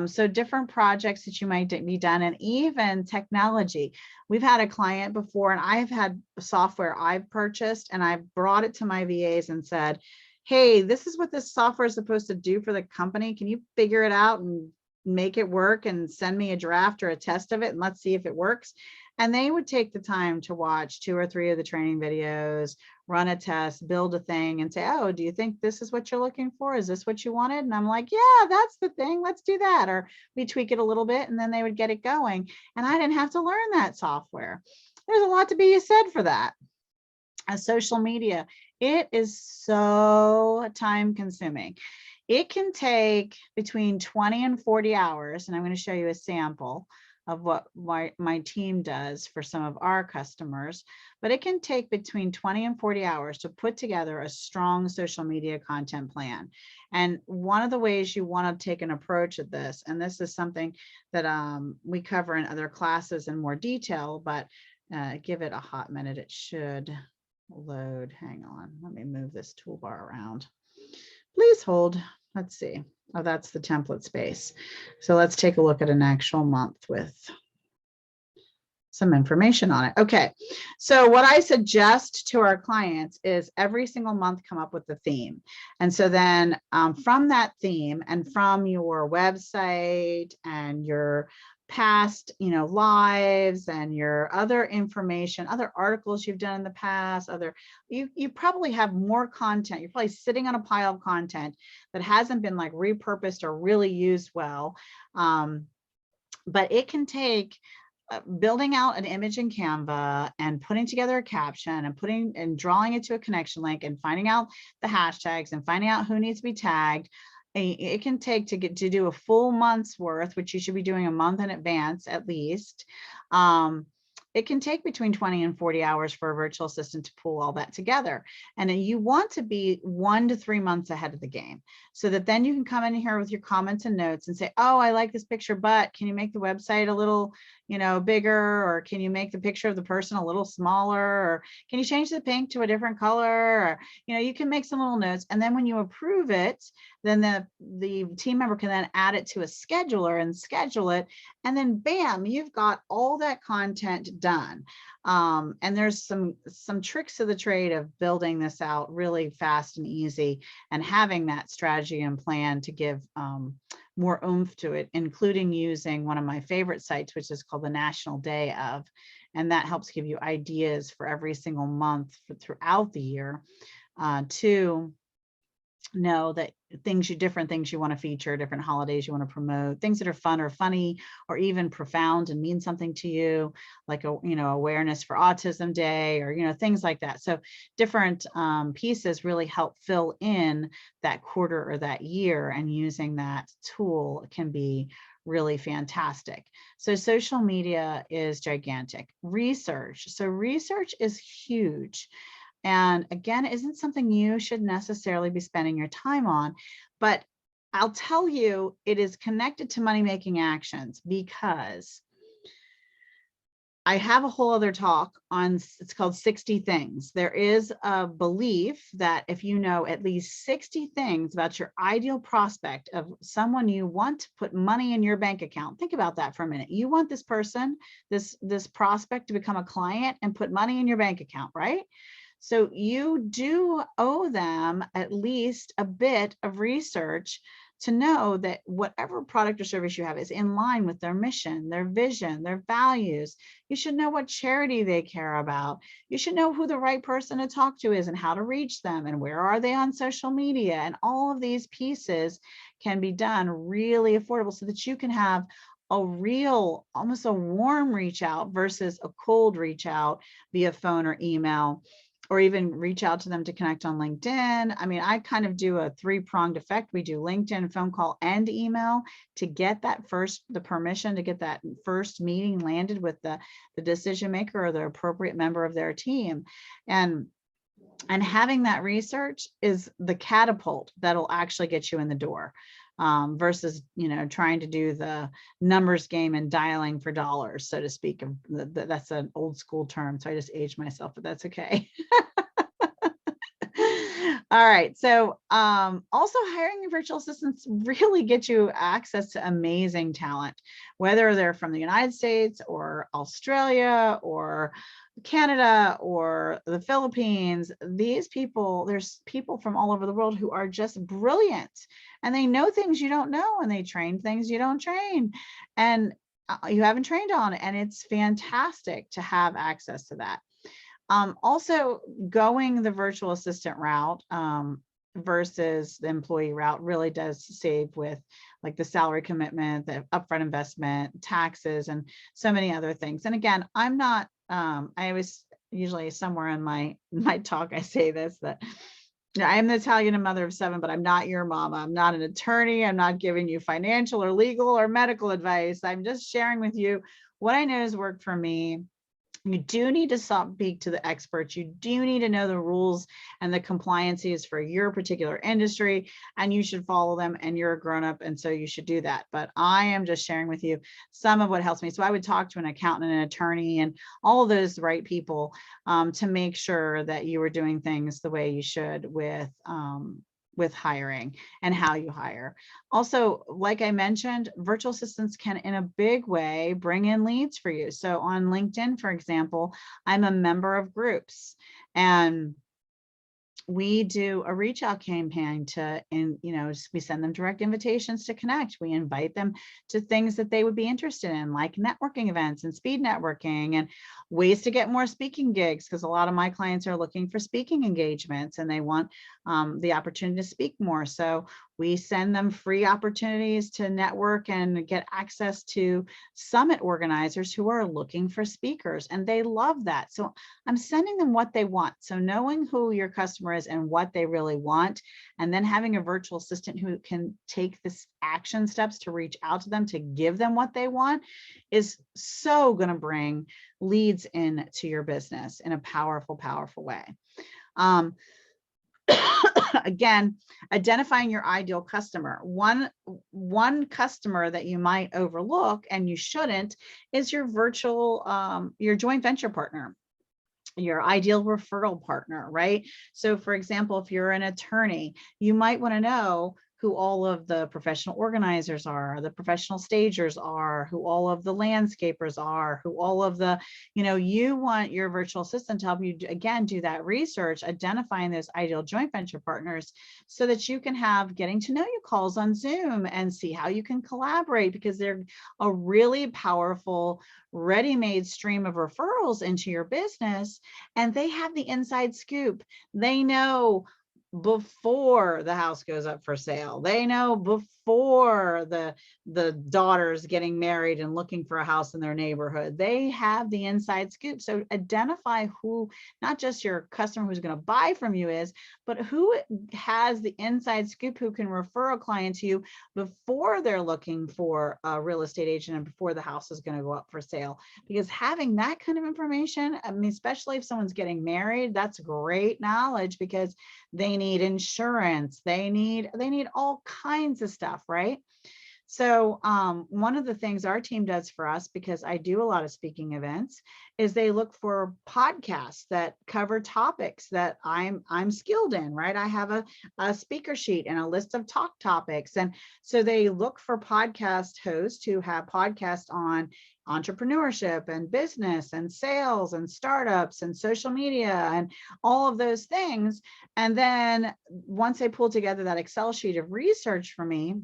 So different projects that you might be done, and even technology. We've had a client before, and I've had software I've purchased, and I've brought it to my VAs and said, hey, this is what this software is supposed to do for the company. Can you figure it out and make it work and send me a draft or a test of it, and let's see if it works? And they would take the time to watch 2 or 3 of the training videos, run a test, build a thing, and say, oh, do you think this is what you're looking for? Is this what you wanted? And I'm like, yeah, that's the thing. Let's do that. Or we tweak it a little bit, and then they would get it going. And I didn't have to learn that software. There's a lot to be said for that. Social media, it is so time consuming. It can take between 20 and 40 hours. And I'm going to show you a sample of what my team does for some of our customers, but it can take between 20 and 40 hours to put together a strong social media content plan. And one of the ways you want to take an approach at this, and this is something that we cover in other classes in more detail, but give it a hot minute, it should load. Hang on, let me move this toolbar around. Please hold. Let's see. Oh, that's the template space. So let's take a look at an actual month with some information on it. Okay, so what I suggest to our clients is every single month come up with a theme. And so then from that theme and from your website and your past, lives and your other information, other articles you've done in the past, you probably have more content. You're probably sitting on a pile of content that hasn't been like repurposed or really used well. But it can take building out an image in Canva and putting together a caption and putting and drawing it to a connection link and finding out the hashtags and finding out who needs to be tagged. It can take to do a full month's worth, which you should be doing a month in advance at least. It can take between 20 and 40 hours for a virtual assistant to pull all that together. And you want to be 1 to 3 months ahead of the game so that then you can come in here with your comments and notes and say, oh, I like this picture, but can you make the website a little, bigger? Or can you make the picture of the person a little smaller? Or can you change the pink to a different color? Or, you can make some little notes. And then when you approve it, then the team member can then add it to a scheduler and schedule it. And then bam, you've got all that content done. And there's some tricks of the trade of building this out really fast and easy and having that strategy and plan to give more oomph to it, including using one of my favorite sites, which is called the National Day of. And that helps give you ideas for every single month throughout the year to know that different things you want to feature, different holidays you want to promote, things that are fun or funny or even profound and mean something to you, like awareness for Autism Day or things like that. So different pieces really help fill in that quarter or that year, and using that tool can be really fantastic. So social media is gigantic. Research. So research is huge. And again, it isn't something you should necessarily be spending your time on, but I'll tell you, it is connected to money-making actions, because I have a whole other talk on, it's called 60 things. There is a belief that if you know at least 60 things about your ideal prospect of someone you want to put money in your bank account, think about that for a minute. You want this person, this prospect to become a client and put money in your bank account, right? So you do owe them at least a bit of research to know that whatever product or service you have is in line with their mission, their vision, their values. You should know what charity they care about. You should know who the right person to talk to is and how to reach them and where are they on social media. And all of these pieces can be done really affordable so that you can have a real, almost a warm reach out versus a cold reach out via phone or email, or even reach out to them to connect on LinkedIn. I mean, I kind of do a 3-pronged effect. We do LinkedIn, phone call, and email to get the permission to get that first meeting landed with the decision maker or the appropriate member of their team. And having that research is the catapult that'll actually get you in the door. Versus, trying to do the numbers game and dialing for dollars, so to speak. That's an old school term, so I just aged myself, but that's okay. All right. So also hiring virtual assistants really get you access to amazing talent, whether they're from the United States or Australia or Canada or the Philippines. These people, there's people from all over the world who are just brilliant, and they know things you don't know, and they train things you don't train, and you haven't trained on, and it's fantastic to have access to that. Also, going the virtual assistant route versus the employee route really does save with like the salary commitment, the upfront investment, taxes, and so many other things. And again, I'm not, I always usually somewhere in my talk, I say this, that I am the Italian mother of 7, but I'm not your mama. I'm not an attorney. I'm not giving you financial or legal or medical advice. I'm just sharing with you what I know has worked for me. You do need to speak to the experts. You do need to know the rules and the compliances for your particular industry, and you should follow them, and you're a grown-up, and so you should do that. But I am just sharing with you some of what helps me. So I would talk to an accountant, an attorney, and all of those right people to make sure that you are doing things the way you should with with hiring and how you hire. Also, like I mentioned, virtual assistants can in a big way bring in leads for you. So on LinkedIn, for example, I'm a member of groups, and we do a reach out campaign to, and we send them direct invitations to connect. We invite them to things that they would be interested in, like networking events and speed networking and ways to get more speaking gigs, because a lot of my clients are looking for speaking engagements and they want the opportunity to speak more. So we send them free opportunities to network and get access to summit organizers who are looking for speakers, and they love that. So I'm sending them what they want. So knowing who your customer is and what they really want, and then having a virtual assistant who can take this action steps to reach out to them to give them what they want is so going to bring leads into your business in a powerful, powerful way. Again, identifying your ideal customer. One customer that you might overlook, and you shouldn't, is your your joint venture partner, your ideal referral partner, right? So for example, if you're an attorney, you might want to know who all of the professional organizers are, the professional stagers are, who all of the landscapers are, who all of the, you want your virtual assistant to help you, again, do that research, identifying those ideal joint venture partners so that you can have getting to know you calls on Zoom and see how you can collaborate, because they're a really powerful, ready-made stream of referrals into your business, and they have the inside scoop. They know before the house goes up for sale. They know before the daughter's getting married and looking for a house in their neighborhood. They have the inside scoop. So identify who, not just your customer who's going to buy from you is, but who has the inside scoop, who can refer a client to you before they're looking for a real estate agent and before the house is going to go up for sale. Because having that kind of information, I mean, especially if someone's getting married, that's great knowledge, because they need insurance, they need all kinds of stuff, right? So one of the things our team does for us, because I do a lot of speaking events, is they look for podcasts that cover topics that I'm skilled in, right? I have a speaker sheet and a list of talk topics. And so they look for podcast hosts who have podcasts on entrepreneurship and business and sales and startups and social media and all of those things. And then once they pull together that Excel sheet of research for me,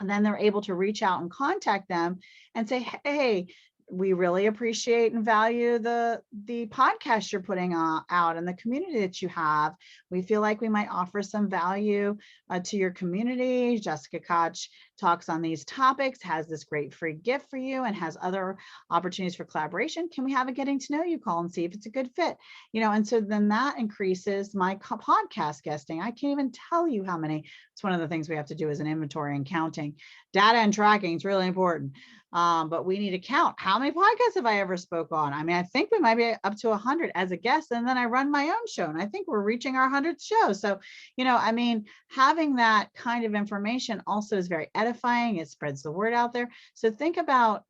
and then they're able to reach out and contact them and say, hey, we really appreciate and value the podcast you're putting out and the community that you have. We feel like we might offer some value to your community. Jessica Koch talks on these topics, has this great free gift for you, and has other opportunities for collaboration. Can we have a getting to know you call and see if it's a good fit? And so then that increases my podcast guesting. I can't even tell you how many. It's one of the things we have to do as an inventory and counting. Data and tracking is really important. But we need to count how many podcasts have I ever spoke on. I mean, I think we might be up to 100 as a guest, and then I run my own show, and I think we're reaching our 100th show. So, I mean, having that kind of information also is very edifying. It spreads the word out there. So think about,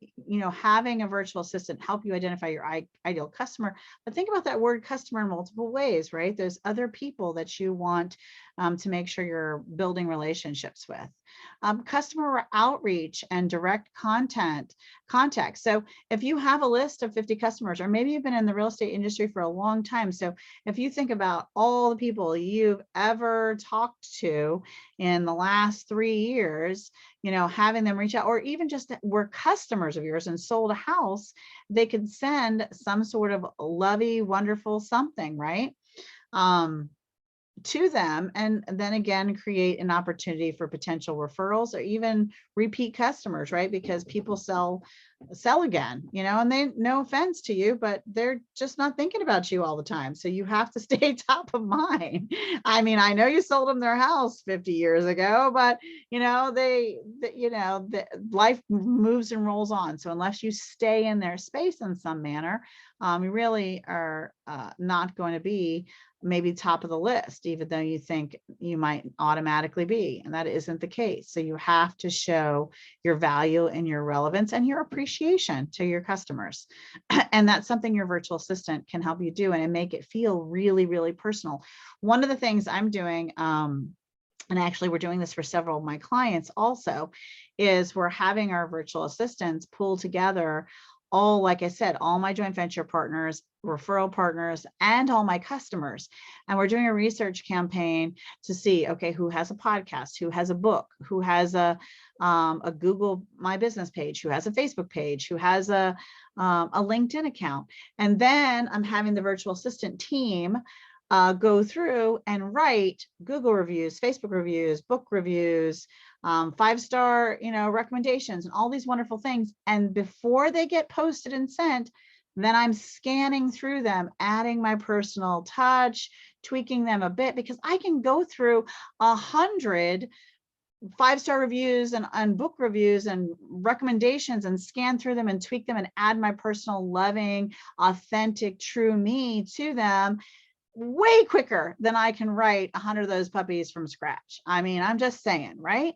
having a virtual assistant help you identify your ideal customer, but think about that word customer in multiple ways, right? There's other people that you want to make sure you're building relationships with. Customer outreach and direct contact. So if you have a list of 50 customers, or maybe you've been in the real estate industry for a long time. So if you think about all the people you've ever talked to in the last 3 years, having them reach out, or even just were customers of yours and sold a house, they could send some sort of lovey, wonderful something, right? To them, and then again create an opportunity for potential referrals or even repeat customers, right? Because people sell again, and they, no offense to you, but they're just not thinking about you all the time. So you have to stay top of mind. I mean, I know you sold them their house 50 years ago, but life moves and rolls on. So unless you stay in their space in some manner, you really are not going to be maybe top of the list, even though you think you might automatically be, and that isn't the case. So you have to show your value and your relevance and your appreciation to your customers. And that's something your virtual assistant can help you do and make it feel really, really personal. One of the things I'm doing and actually we're doing this for several of my clients also, is we're having our virtual assistants pull together all, like I said, all my joint venture partners, referral partners, and all my customers. And we're doing a research campaign to see, okay, who has a podcast, who has a book, who has a Google My Business page, who has a Facebook page, who has a LinkedIn account. And then I'm having the virtual assistant team go through and write Google reviews, Facebook reviews, book reviews, 5-star, recommendations, and all these wonderful things. And before they get posted and sent, then I'm scanning through them, adding my personal touch, tweaking them a bit, because I can go through 100 5-star reviews and book reviews and recommendations and scan through them and tweak them and add my personal, loving, authentic, true me to them way quicker than I can write 100 of those puppies from scratch. I mean, I'm just saying, right?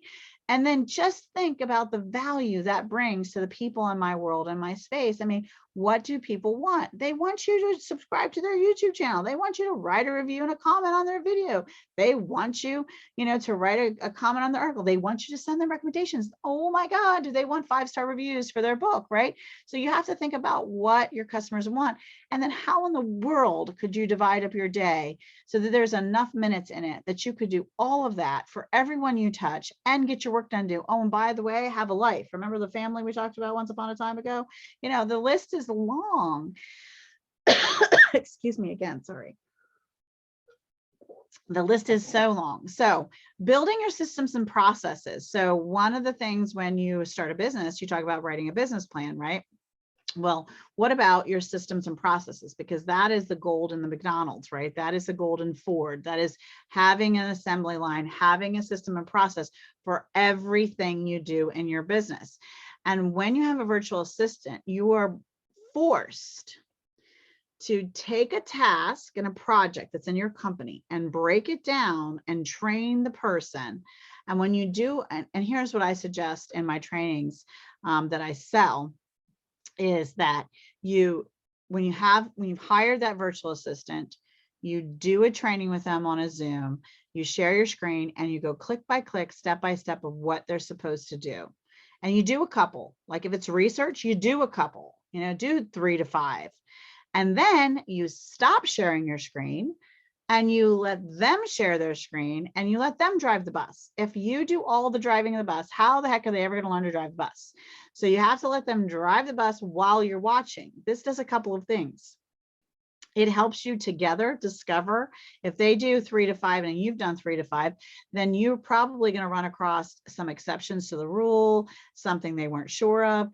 And then just think about the value that brings to the people in my world and my space. I mean, what do people want? They want you to subscribe to their YouTube channel. They want you to write a review and a comment on their video. They want you, to write a comment on the article. They want you to send them recommendations. Oh my God, do they want 5-star reviews for their book, right? So you have to think about what your customers want. And then how in the world could you divide up your day so that there's enough minutes in it that you could do all of that for everyone you touch and get your work done too. Oh, and by the way, have a life. Remember the family we talked about once upon a time ago? The list is long. Excuse me again, sorry. The list is so long. So building your systems and processes. So one of the things when you start a business, you talk about writing a business plan, right? Well, what about your systems and processes? Because that is the gold in the McDonald's, right? That is the gold in Ford. That is having an assembly line, having a system and process for everything you do in your business. And when you have a virtual assistant, you are forced to take a task and a project that's in your company and break it down and train the person. And when you do, and here's what I suggest in my trainings that I sell, is that when you've hired that virtual assistant, you do a training with them on a Zoom, you share your screen and you go click by click, step by step of what they're supposed to do. And you do a couple, like if it's research, you do a couple, do 3 to 5. And then you stop sharing your screen and you let them share their screen and you let them drive the bus. If you do all the driving of the bus, how the heck are they ever going to learn to drive the bus? So you have to let them drive the bus while you're watching. This does a couple of things. It helps you together discover if they do 3 to 5 and you've done 3 to 5, then you're probably going to run across some exceptions to the rule, something they weren't sure of.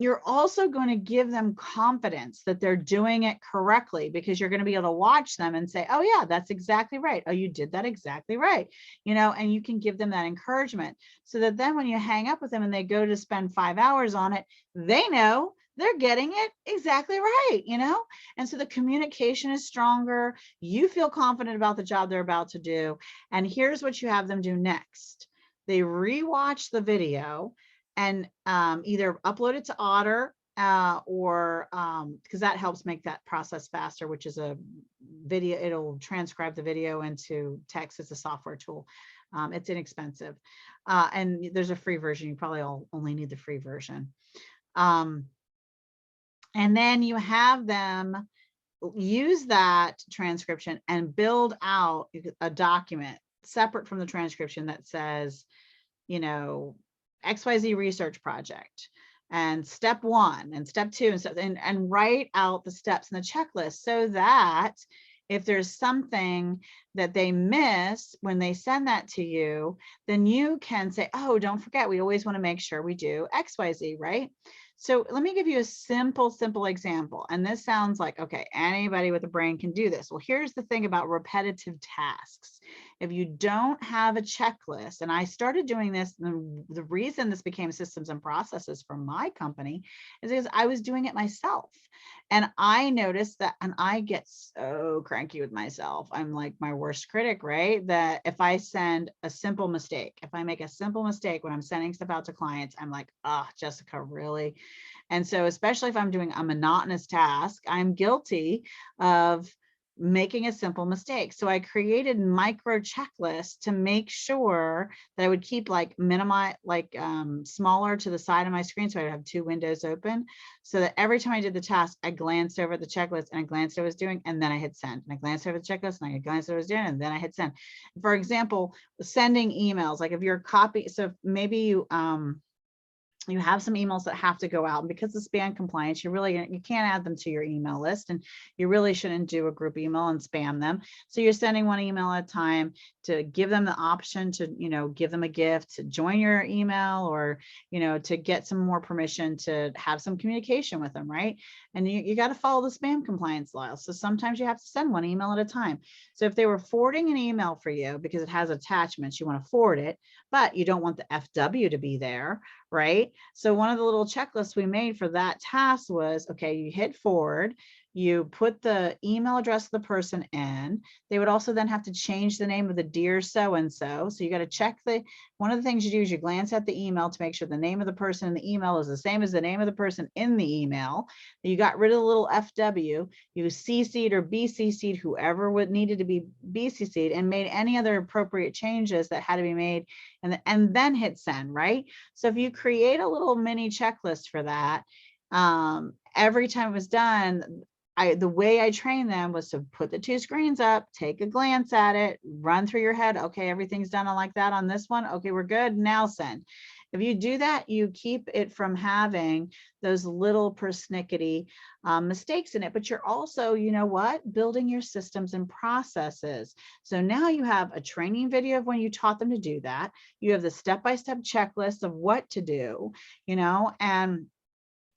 You're also going to give them confidence that they're doing it correctly, because you're going to be able to watch them and say, oh yeah, that's exactly right. Oh, you did that exactly right. And you can give them that encouragement so that then when you hang up with them and they go to spend 5 hours on it, they know they're getting it exactly right, And so the communication is stronger. You feel confident about the job they're about to do. And here's what you have them do next. They rewatch the video and either upload it to Otter or because that helps make that process faster, which is a video. It'll transcribe the video into text. It's a software tool. It's inexpensive. And there's a free version. You probably only need the free version. And then you have them use that transcription and build out a document separate from the transcription that says, XYZ research project and step 1 and step 2 and write out the steps in the checklist so that if there's something that they miss when they send that to you, then you can say, oh, don't forget, we always want to make sure we do XYZ, right? So let me give you a simple example. And this sounds like, okay, anybody with a brain can do this. Well, here's the thing about repetitive tasks. If you don't have a checklist, and I started doing this, the reason this became systems and processes for my company is because I was doing it myself. And I noticed that, and I get so cranky with myself. I'm like my worst critic, right? That if I send a simple mistake, if I make a simple mistake when I'm sending stuff out to clients, I'm like, oh, Jessica, really? And so especially if I'm doing a monotonous task, I'm guilty of making a simple mistake. So I created micro checklists to make sure that I would keep like smaller to the side of my screen. So I would have 2 windows open so that every time I did the task, I glanced over the checklist and I glanced at what I was doing, and then I hit send. And I glanced over the checklist and I glanced at what I was doing, and then I hit send. For example, sending emails, like if you're so if maybe you have some emails that have to go out, and because of spam compliance, you can't add them to your email list, and you really shouldn't do a group email and spam them. So you're sending one email at a time to give them the option to, give them a gift, to join your email, or, to get some more permission to have some communication with them, right? And you got to follow the spam compliance laws. So sometimes you have to send one email at a time. So if they were forwarding an email for you because it has attachments, you want to forward it, but you don't want the FW to be there, right? So one of the little checklists we made for that task was, okay, you hit forward, you put the email address of the person in. They would also then have to change the name of the dear so-and-so. So you got to check one of the things you do is you glance at the email to make sure the name of the person in the email is the same as the name of the person in the email. You got rid of the little FW, you CC'd or BCC'd whoever needed to be BCC'd, and made any other appropriate changes that had to be made, and then hit send, right? So if you create a little mini checklist for that, every time it was done, the way I trained them was to put the 2 screens up, take a glance at it, run through your head. Okay, everything's done like that on this one. Okay, we're good. Now send. If you do that, you keep it from having those little persnickety mistakes in it, but you're also, building your systems and processes. So now you have a training video of when you taught them to do that. You have the step-by-step checklist of what to do, and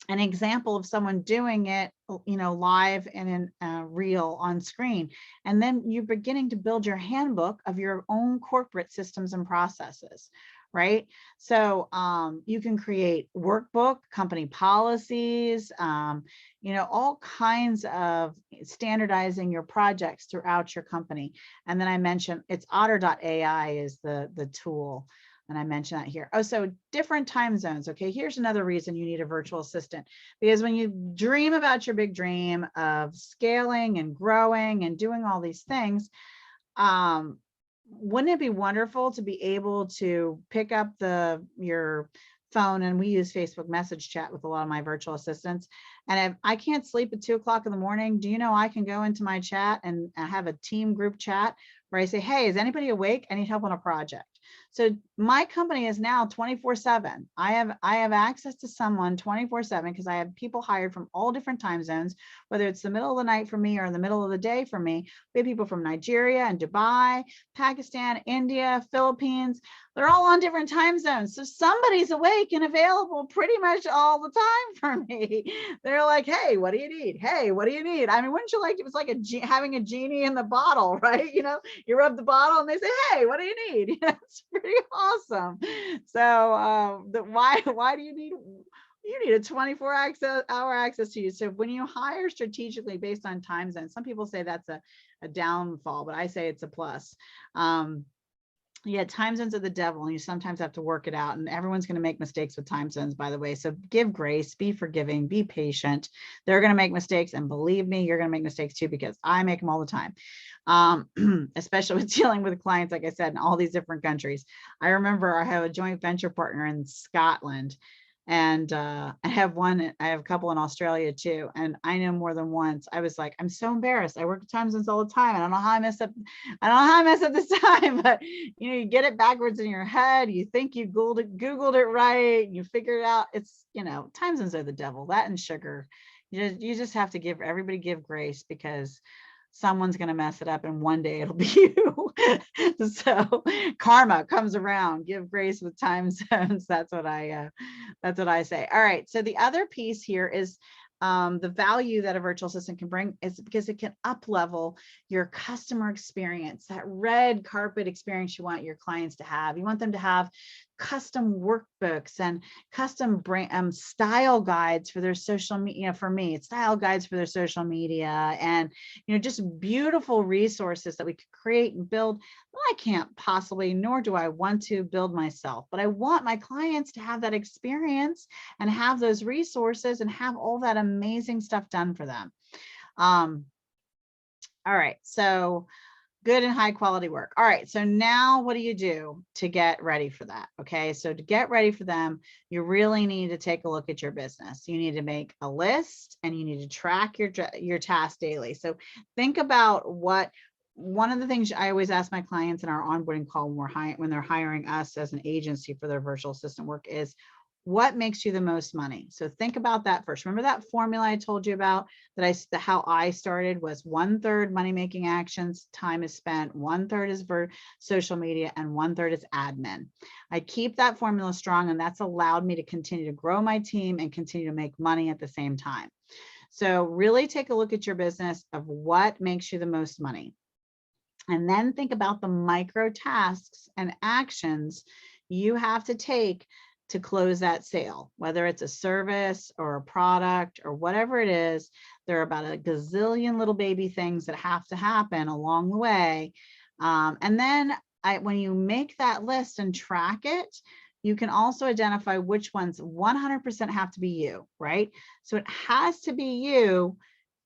an example of someone doing it, live and in real on screen. And then you're beginning to build your handbook of your own corporate systems and processes, right? So you can create workbook, company policies, all kinds of standardizing your projects throughout your company. And then I mentioned it's otter.ai is the tool. And I mentioned that here. Oh, so different time zones. Okay, here's another reason you need a virtual assistant, because when you dream about your big dream of scaling and growing and doing all these things, wouldn't it be wonderful to be able to pick up your phone, and we use Facebook message chat with a lot of my virtual assistants. And if I can't sleep at 2 o'clock in the morning, do you know I can go into my chat and have a team group chat where I say, hey, is anybody awake? I need help on a project. So my company is now 24/7. I have access to someone 24/7 because I have people hired from all different time zones, whether it's the middle of the night for me or in the middle of the day for me. We have people from Nigeria and Dubai, Pakistan, India, Philippines. They're all on different time zones. So somebody's awake and available pretty much all the time for me. They're like, hey, what do you need? Hey, what do you need? I mean, wouldn't you like it was like having a genie in the bottle, right? You rub the bottle and they say, hey, what do you need? It's pretty awesome. So why do you need a 24-hour access to you? So when you hire strategically based on time zone, some people say that's a downfall, but I say it's a plus. Yeah, time zones are the devil, and you sometimes have to work it out, and everyone's going to make mistakes with time zones, by the way. So give grace, be forgiving, be patient. They're going to make mistakes, and believe me, you're going to make mistakes too, because I make them all the time. Especially with dealing with clients, like I said, in all these different countries. I remember I have a joint venture partner in Scotland, and I have a couple in Australia too. And I know more than once I was like, I'm so embarrassed. I work with time zones all the time. I don't know how I mess up this time, but you get it backwards in your head. You think you Googled it right. You figure it out. It's, time zones are the devil. That and sugar. You just have to give grace, because someone's going to mess it up and one day it'll be you. So karma comes around. Give grace with time zones. That's what I say. All right. So the other piece here is the value that a virtual assistant can bring is because it can up level your customer experience, that red carpet experience you want your clients to have. You want them to have custom workbooks and custom brand style guides for their social media. For me, it's style guides for their social media, and just beautiful resources that we could create and build. Well, I can't possibly, nor do I want to build myself, but I want my clients to have that experience and have those resources and have all that amazing stuff done for them. All right. So good and high quality work. All right. So now what do you do to get ready for that? Okay. So to get ready for them, you really need to take a look at your business. You need to make a list and you need to track your tasks daily. So think about one of the things I always ask my clients in our onboarding call when they're hiring us as an agency for their virtual assistant work is, what makes you the most money? So think about that first. Remember that formula I told you about how I started was 1/3 money making actions, time is spent, 1/3 is for social media, and 1/3 is admin. I keep that formula strong, and that's allowed me to continue to grow my team and continue to make money at the same time. So really take a look at your business of what makes you the most money. And then think about the micro tasks and actions you have to take to close that sale, whether it's a service or a product or whatever it is. There are about a gazillion little baby things that have to happen along the way. And then when you make that list and track it, you can also identify which ones 100% have to be you, right? So it has to be you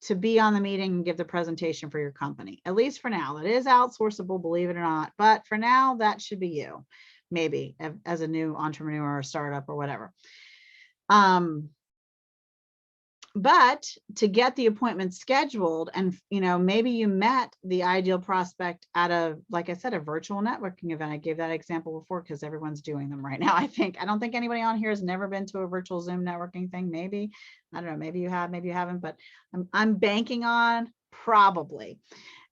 to be on the meeting and give the presentation for your company, at least for now. It is outsourceable, believe it or not, but for now, that should be you, maybe as a new entrepreneur or startup or whatever. But to get the appointment scheduled, and maybe you met the ideal prospect at like I said, a virtual networking event. I gave that example before because everyone's doing them right now. I don't think anybody on here has never been to a virtual Zoom networking thing. Maybe, I don't know, maybe you have, maybe you haven't, but I'm banking on probably.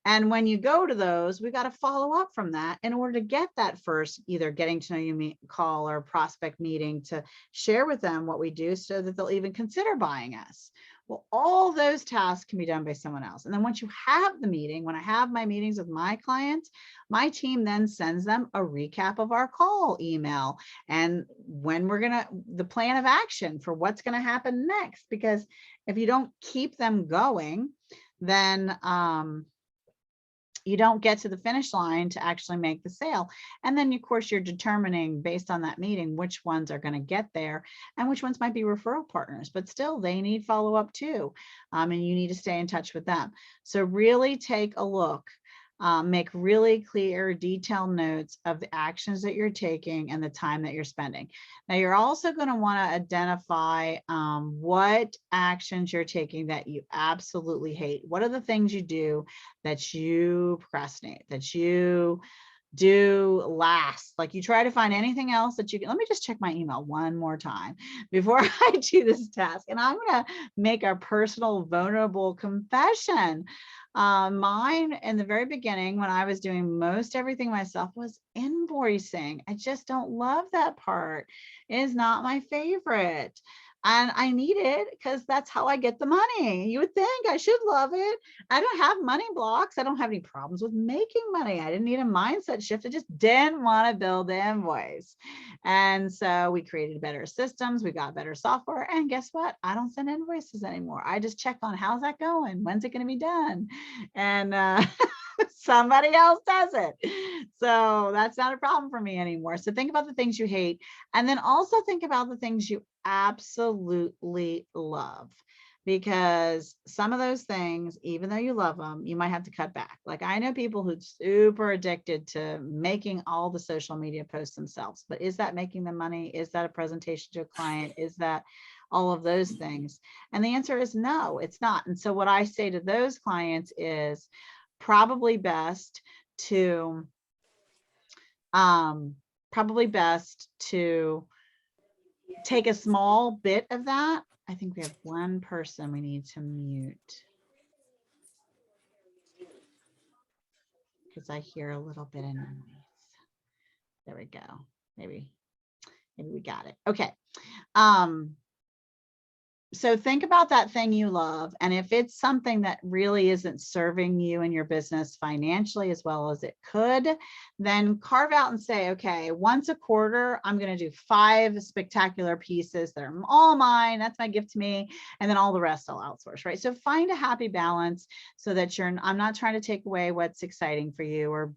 And when you go to those, we got to follow up from that in order to get that first, either getting to know you call or prospect meeting, to share with them what we do so that they'll even consider buying us. Well, all those tasks can be done by someone else. And then once you have the meeting, when I have my meetings with my clients, my team then sends them a recap of our call email and when the plan of action for what's going to happen next. Because if you don't keep them going, then you don't get to the finish line to actually make the sale. And then of course you're determining based on that meeting, which ones are going to get there and which ones might be referral partners, but still they need follow-up too. And you need to stay in touch with them. So really take a look. Make really clear, detailed notes of the actions that you're taking and the time that you're spending. Now, you're also going to want to identify what actions you're taking that you absolutely hate. What are the things you do that you procrastinate, that you do last? Like you try to find anything else that you can. Let me just check my email one more time before I do this task. And I'm going to make a personal, vulnerable confession. Mine in the very beginning, when I was doing most everything myself, was invoicing. I just don't love that part. It is not my favorite. And I need it because that's how I get the money. You would think I should love it. I don't have money blocks. I don't have any problems with making money. I didn't need a mindset shift. I just didn't want to build the invoice. And so we created better systems. We got better software. And guess what? I don't send invoices anymore. I just check on how's that going? When's it going to be done? And somebody else does it. So that's not a problem for me anymore. So think about the things you hate. And then also think about the things you absolutely love, because some of those things, even though you love them, you might have to cut back. Like I know people who's super addicted to making all the social media posts themselves, but is that making them money? Is that a presentation to a client? Is that all of those things? And the answer is no, it's not. And so what I say to those clients is probably best to take a small bit of that. I think we have one person we need to mute because I hear a little bit of noise. There we go. Maybe we got it. Okay. So think about that thing you love. And if it's something that really isn't serving you and your business financially as well as it could, then carve out and say, okay, once a quarter, I'm going to do 5 spectacular pieces that are all mine. That's my gift to me. And then all the rest I'll outsource, right? So find a happy balance so that I'm not trying to take away what's exciting for you or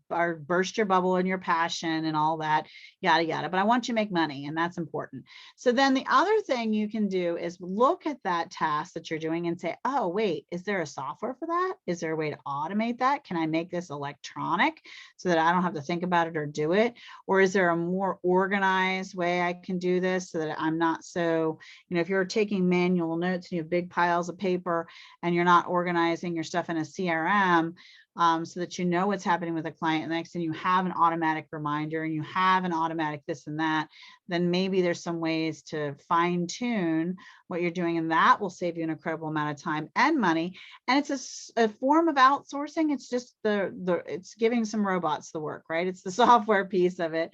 burst your bubble and your passion and all that, yada, yada. But I want you to make money, and that's important. So then the other thing you can do is look at that task that you're doing and say, oh, wait, is there a software for that? Is there a way to automate that? Can I make this electronic so that I don't have to think about it or do it? Or is there a more organized way I can do this so that I'm not so, if you're taking manual notes and you have big piles of paper and you're not organizing your stuff in a CRM, so that you know what's happening with a client, and next thing you have an automatic reminder and you have an automatic this and that, then maybe there's some ways to fine tune what you're doing, and that will save you an incredible amount of time and money. And it's a form of outsourcing. It's just it's giving some robots the work, right? It's the software piece of it.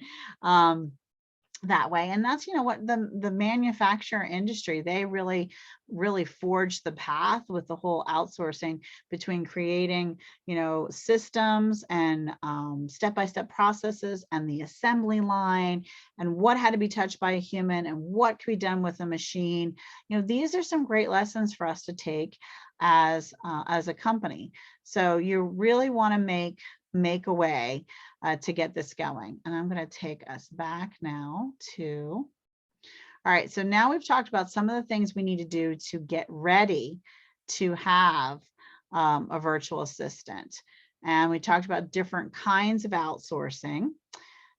That way. And that's, what the manufacturer industry, they really forged the path with the whole outsourcing between creating, systems and step-by-step processes and the assembly line and what had to be touched by a human and what could be done with a machine. These are some great lessons for us to take as a company. So you really want to make a way to get this going. And I'm going to take us back now to, all right, so now we've talked about some of the things we need to do to get ready to have a virtual assistant. And we talked about different kinds of outsourcing.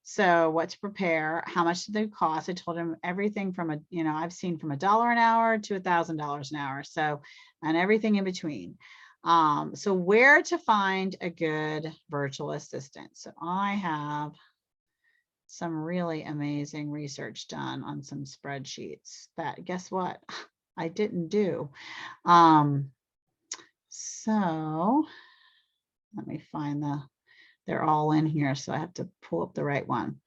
So what to prepare, how much do they cost? I told him everything from I've seen from $1 an hour to $1,000 an hour. So, and everything in between. So where to find a good virtual assistant. So I have some really amazing research done on some spreadsheets that, guess what, I didn't do. So let me find they're all in here, so I have to pull up the right one.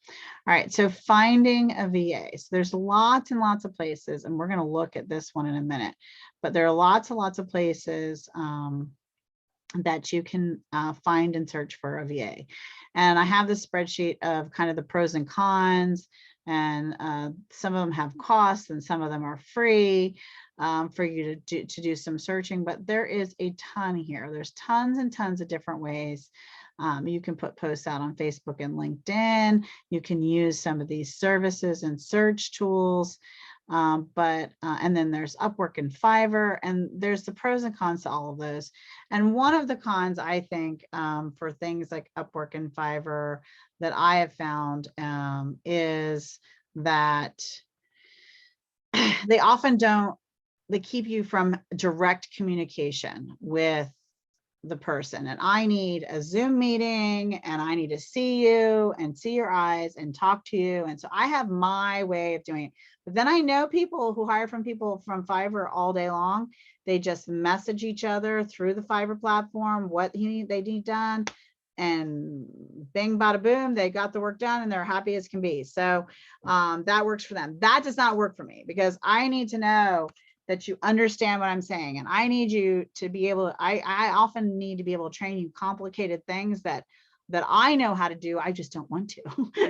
All right, so finding a VA. So there's lots and lots of places, and we're going to look at this one in a minute, but there are lots and lots of places that you can find and search for a VA. And I have this spreadsheet of kind of the pros and cons, and some of them have costs and some of them are free for you to do some searching, but there is a ton here. There's tons and tons of different ways. You can put posts out on Facebook and LinkedIn. You can use some of these services and search tools. And then there's Upwork and Fiverr, and there's the pros and cons to all of those. And one of the cons, I think, for things like Upwork and Fiverr that I have found is that they often they keep you from direct communication with the person. And I need a Zoom meeting and I need to see you and see your eyes and talk to you. And so I have my way of doing it. But then I know people who hire from people from Fiverr all day long. They just message each other through the Fiverr platform, what they need done, and bing, bada boom, they got the work done and they're happy as can be. So that works for them. That does not work for me, because I need to know that you understand what I'm saying. And I need you to be able to, I often need to be able to train you complicated things that I know how to do. I just don't want to.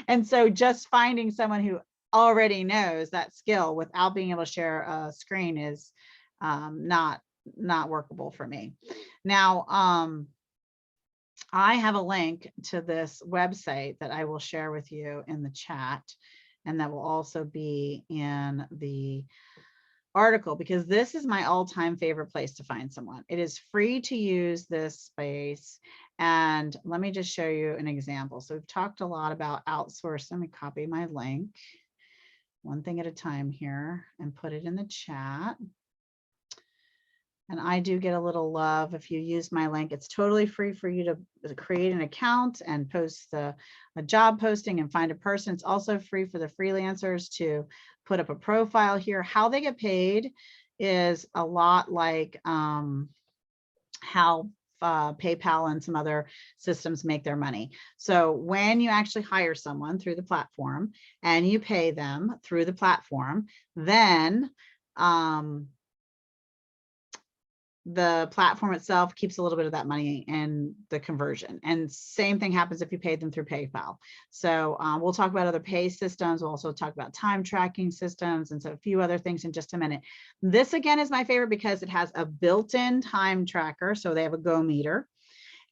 And so just finding someone who already knows that skill without being able to share a screen is not workable for me. Now, I have a link to this website that I will share with you in the chat, and that will also be in the article, because this is my all-time favorite place to find someone. It is free to use this space. And let me just show you an example. So we've talked a lot about outsourcing. Let me copy my link one thing at a time here and put it in the chat. And I do get a little love if you use my link. It's totally free for you to create an account and post a job posting and find a person. It's also free for the freelancers to put up a profile here. How they get paid is a lot like how PayPal and some other systems make their money. So when you actually hire someone through the platform and you pay them through the platform, then the platform itself keeps a little bit of that money and the conversion. And same thing happens if you pay them through PayPal. So we'll talk about other pay systems. We'll also talk about time tracking systems and so a few other things in just a minute. This again is my favorite because it has a built-in time tracker. So they have a Go meter.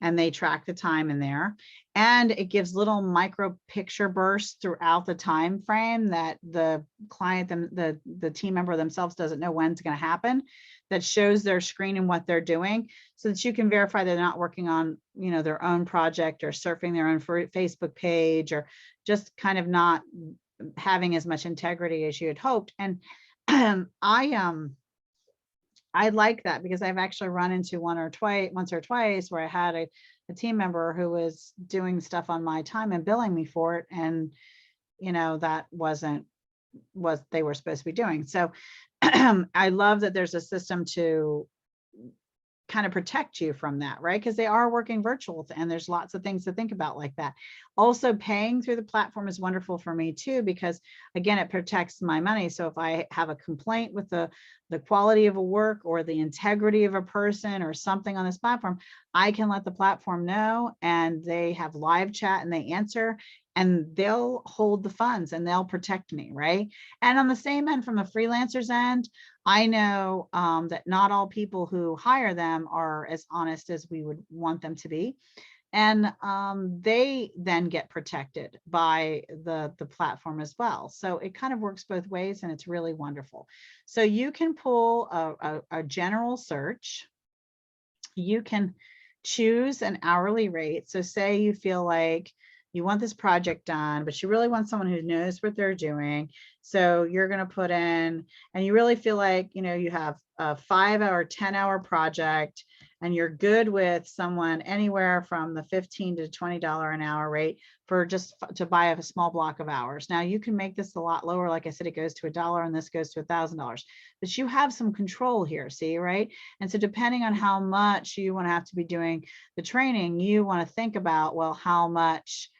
and they track the time in there. And it gives little micro picture bursts throughout the time frame that the client, the team member themselves doesn't know when it's going to happen, that shows their screen and what they're doing, so that you can verify they're not working on, you know, their own project or surfing their own Facebook page, or just kind of not having as much integrity as you had hoped. And I like that, because I've actually run into once or twice where I had a team member who was doing stuff on my time and billing me for it. And, you know, that wasn't what they were supposed to be doing. So I love that there's a system to kind of protect you from that, right? Because they are working virtual, and there's lots of things to think about like that. Also, paying through the platform is wonderful for me too, because again, it protects my money. So if I have a complaint with the quality of a work or the integrity of a person or something on this platform, I can let the platform know, and they have live chat and they answer, and they'll hold the funds and they'll protect me, right? And on the same end, from the freelancer's end, I know that not all people who hire them are as honest as we would want them to be. And they then get protected by the platform as well. So it kind of works both ways, and it's really wonderful. So you can pull a general search. You can choose an hourly rate. So say you feel like you want this project done, but you really want someone who knows what they're doing. So you're going to put in, and you really feel like, you know, you have a 5-hour, 10-hour project, and you're good with someone anywhere from the $15 to $20 an hour rate for just to buy a small block of hours. Now you can make this a lot lower. Like I said, it goes to $1 and this goes to $1,000, but you have some control here, see, right? And so depending on how much you want to have to be doing the training, you want to think about, well, how much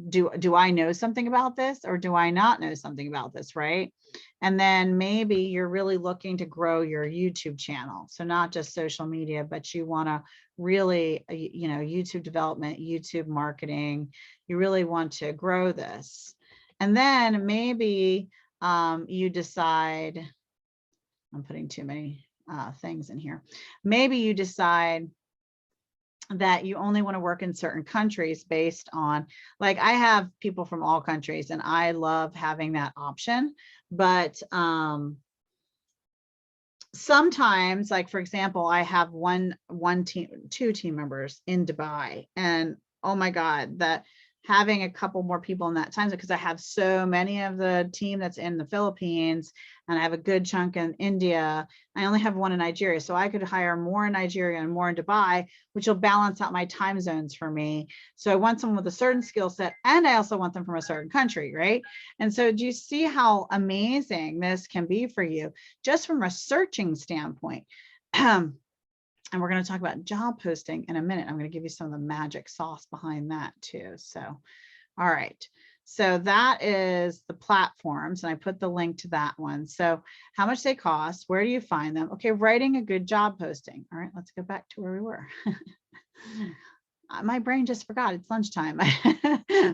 do I know something about this, or do I not know something about this, right? And then maybe you're really looking to grow your YouTube channel. So not just social media, but you want to really, you know, YouTube development, YouTube marketing, you really want to grow this. And then maybe you decide, I'm putting too many things in here. Maybe you decide that you only want to work in certain countries based on, like, I have people from all countries and I love having that option. But sometimes, like, for example, I have two team members in Dubai, and oh my God, that having a couple more people in that time zone, because I have so many of the team that's in the Philippines, and I have a good chunk in India. I only have one in Nigeria, so I could hire more in Nigeria and more in Dubai, which will balance out my time zones for me. So I want someone with a certain skill set, and I also want them from a certain country, right? And so do you see how amazing this can be for you, just from a searching standpoint? And we're going to talk about job posting in a minute. I'm going to give you some of the magic sauce behind that too. So, all right. So that is the platforms, and I put the link to that one. So how much they cost, where do you find them? Okay, writing a good job posting. All right, let's go back to where we were. My brain just forgot it's lunchtime, but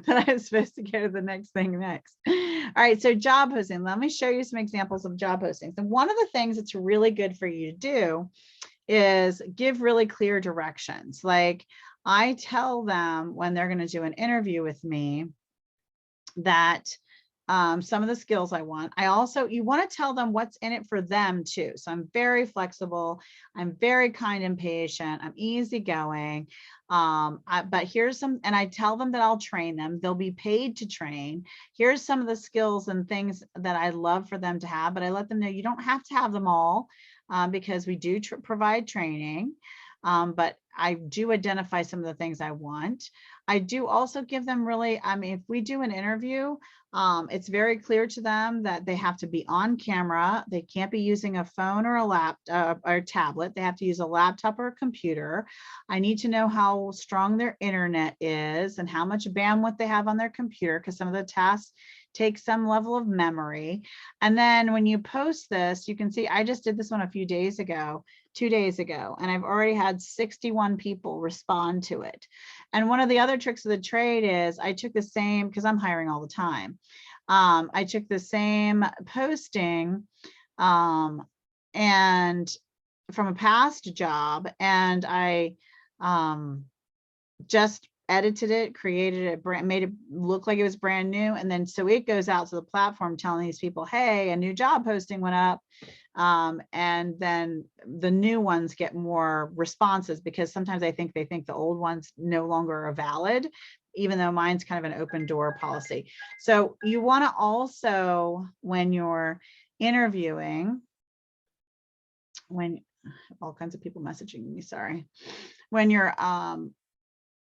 I was supposed to go to the next thing next. All right, so job posting. Let me show you some examples of job postings. And one of the things that's really good for you to do is give really clear directions. Like, I tell them when they're going to do an interview with me that some of the skills I want. You want to tell them what's in it for them too. So I'm very flexible. I'm very kind and patient. I'm easygoing. But here's some, and I tell them that I'll train them. They'll be paid to train. Here's some of the skills and things that I love for them to have, but I let them know you don't have to have them all, because we do provide training. But I do identify some of the things I want. I do also give them really, I mean, if we do an interview, it's very clear to them that they have to be on camera. They can't be using a phone or a laptop or tablet. They have to use a laptop or a computer. I need to know how strong their internet is and how much bandwidth they have on their computer, because some of the tasks take some level of memory. And then when you post this, you can see I just did this one a few days ago, 2 days ago, and I've already had 61 people respond to it. And one of the other tricks of the trade is I took the same, because I'm hiring all the time. I took the same posting and from a past job, and I just edited it, created it, made it look like it was brand new. And then so it goes out to the platform telling these people, hey, a new job posting went up. And then the new ones get more responses, because sometimes they think the old ones no longer are valid, even though mine's kind of an open door policy. So you want to also, when you're interviewing, when all kinds of people messaging me, sorry, when you're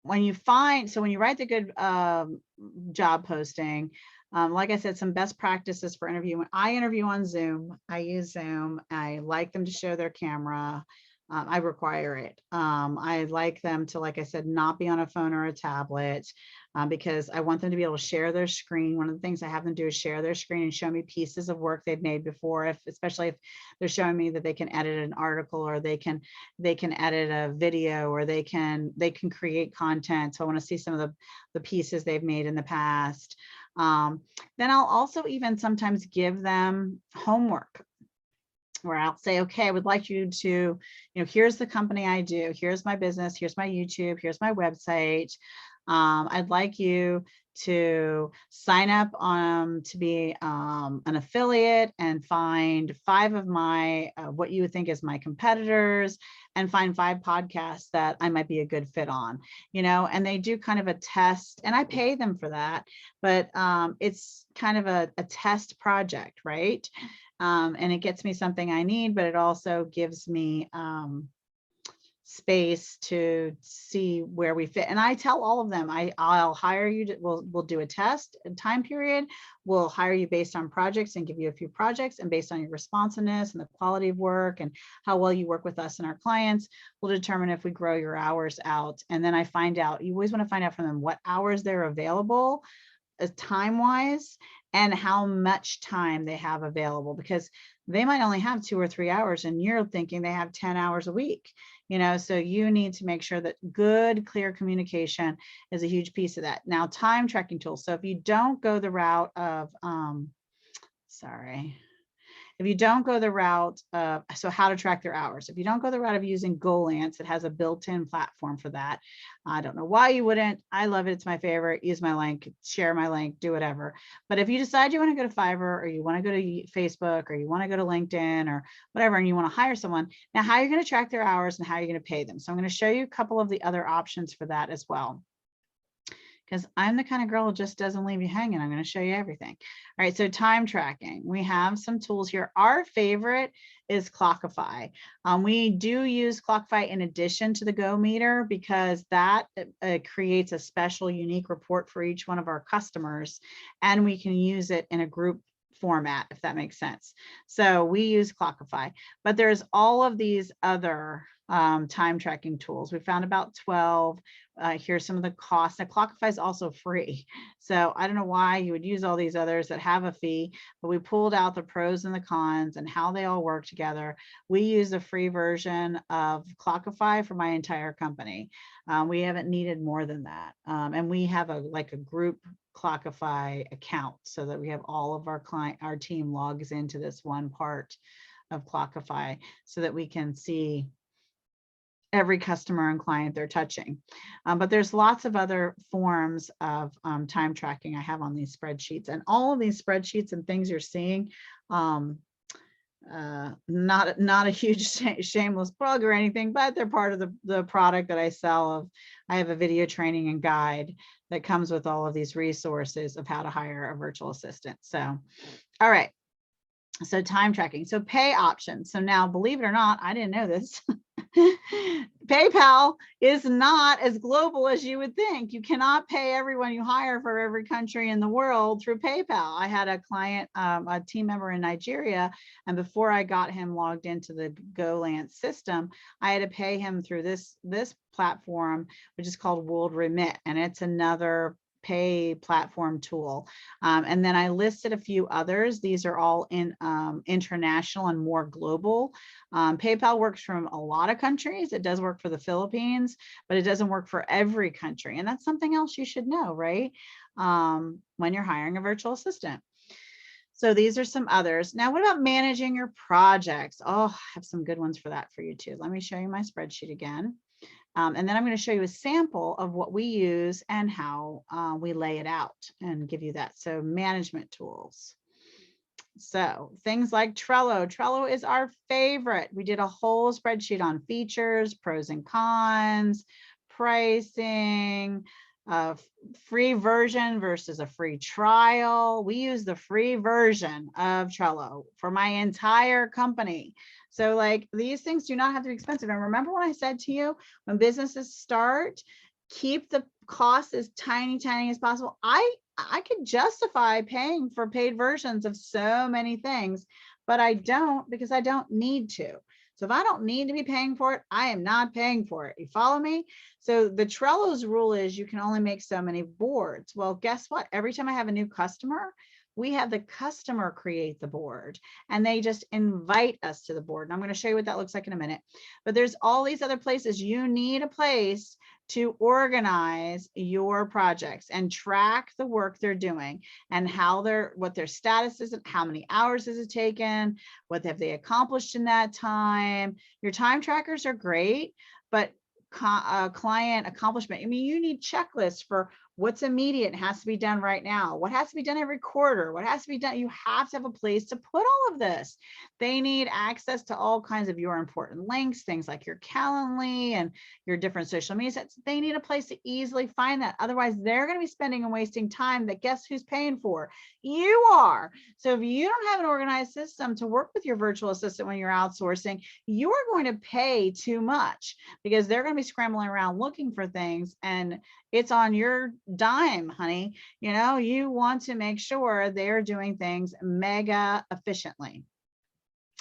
when you find, so when you write the good job posting, like I said, some best practices for interviewing. I interview on Zoom. I use Zoom. I like them to show their camera. I require it. I like them to, like I said, not be on a phone or a tablet, because I want them to be able to share their screen. One of the things I have them do is share their screen and show me pieces of work they've made before, especially if they're showing me that they can edit an article, or they can edit a video, or they can create content. So I want to see some of the pieces they've made in the past. Then I'll also even sometimes give them homework, where I'll say, okay, I would like you to, here's the company I do, here's my business, here's my YouTube, here's my website. I'd like you to sign up to be an affiliate, and find 5 of my what you would think is my competitors, and find 5 podcasts that I might be a good fit on, and they do kind of a test, and I pay them for that, but it's kind of a test project, right? And it gets me something I need, but it also gives me space to see where we fit. And I tell all of them, I'll hire you to, we'll do a test, a time period. We'll hire you based on projects and give you a few projects, and based on your responsiveness and the quality of work and how well you work with us and our clients, we'll determine if we grow your hours out. And then I find out, you always want to find out from them what hours they're available time wise, and how much time they have available, because they might only have 2 or 3 hours and you're thinking they have 10 hours a week, so you need to make sure that good, clear communication is a huge piece of that. Now, time tracking tools. So if you don't go the route of, if you don't go the route of, so how to track their hours, if you don't go the route of using Goalance, it has a built-in platform for that. I don't know why you wouldn't. I love it. It's my favorite. Use my link, share my link, do whatever. But if you decide you want to go to Fiverr, or you want to go to Facebook, or you want to go to LinkedIn or whatever, and you want to hire someone, now how you're going to track their hours and how you're going to pay them. So I'm going to show you a couple of the other options for that as well, because I'm the kind of girl who just doesn't leave you hanging. I'm going to show you everything. All right, so time tracking. We have some tools here. Our favorite is Clockify. We do use Clockify in addition to the Go Meter, because that creates a special, unique report for each one of our customers, and we can use it in a group format, if that makes sense. So we use Clockify, but there's all of these other time tracking tools. We found about 12. Here's some of the costs. Now, Clockify is also free. So I don't know why you would use all these others that have a fee, but we pulled out the pros and the cons and how they all work together. We use a free version of Clockify for my entire company. We haven't needed more than that. And we have a group Clockify account, so that we have all of our team logs into this one part of Clockify, so that we can see every customer and client they're touching. But there's lots of other forms of time tracking I have on these spreadsheets, and all of these spreadsheets and things you're seeing, not a huge shameless plug or anything, but they're part of the product that I sell. I have a video training and guide that comes with all of these resources of how to hire a virtual assistant. So, all right. So time tracking. So pay options. So now, believe it or not, I didn't know this. PayPal is not as global as you would think. You cannot pay everyone you hire for every country in the world through PayPal. I had a client, a team member in Nigeria, and before I got him logged into the Goalance system, I had to pay him through this platform, which is called World Remit, and it's another pay platform tool. And then I listed a few others. These are all in international and more global. PayPal works from a lot of countries. It does work for the Philippines, but it doesn't work for every country. And that's something else you should know, right? When you're hiring a virtual assistant. So these are some others. Now, what about managing your projects? Oh, I have some good ones for that for you too. Let me show you my spreadsheet again. And then I'm going to show you a sample of what we use and how we lay it out and give you that. So management tools. So things like Trello. Trello is our favorite. We did a whole spreadsheet on features, pros and cons, pricing, free version versus a free trial. We use the free version of Trello for my entire company. So like these things do not have to be expensive. And remember when I said to you, when businesses start, keep the cost as tiny as possible. I could justify paying for paid versions of so many things, but I don't, because I don't need to. So if I don't need to be paying for it, I am not paying for it. You follow me? So the Trello's rule is you can only make so many boards. Well, guess what? Every time I have a new customer, we have the customer create the board and they just invite us to the board. And I'm going to show you what that looks like in a minute. But there's all these other places. You need a place to organize your projects and track the work they're doing and what their status is, and how many hours is it taken, what have they accomplished in that time. Your time trackers are great, but client accomplishment, I mean, you need checklists for what's immediate and has to be done right now, what has to be done every quarter, what has to be done. You have to have a place to put all of this. They need access to all kinds of your important links, things like your Calendly and your different social media sets. They need a place to easily find that. Otherwise, they're going to be spending and wasting time that guess who's paying for? You are. So if you don't have an organized system to work with your virtual assistant when you're outsourcing, you are going to pay too much because they're going to be scrambling around looking for things, and it's on your dime, honey. You know, you want to make sure they're doing things mega efficiently.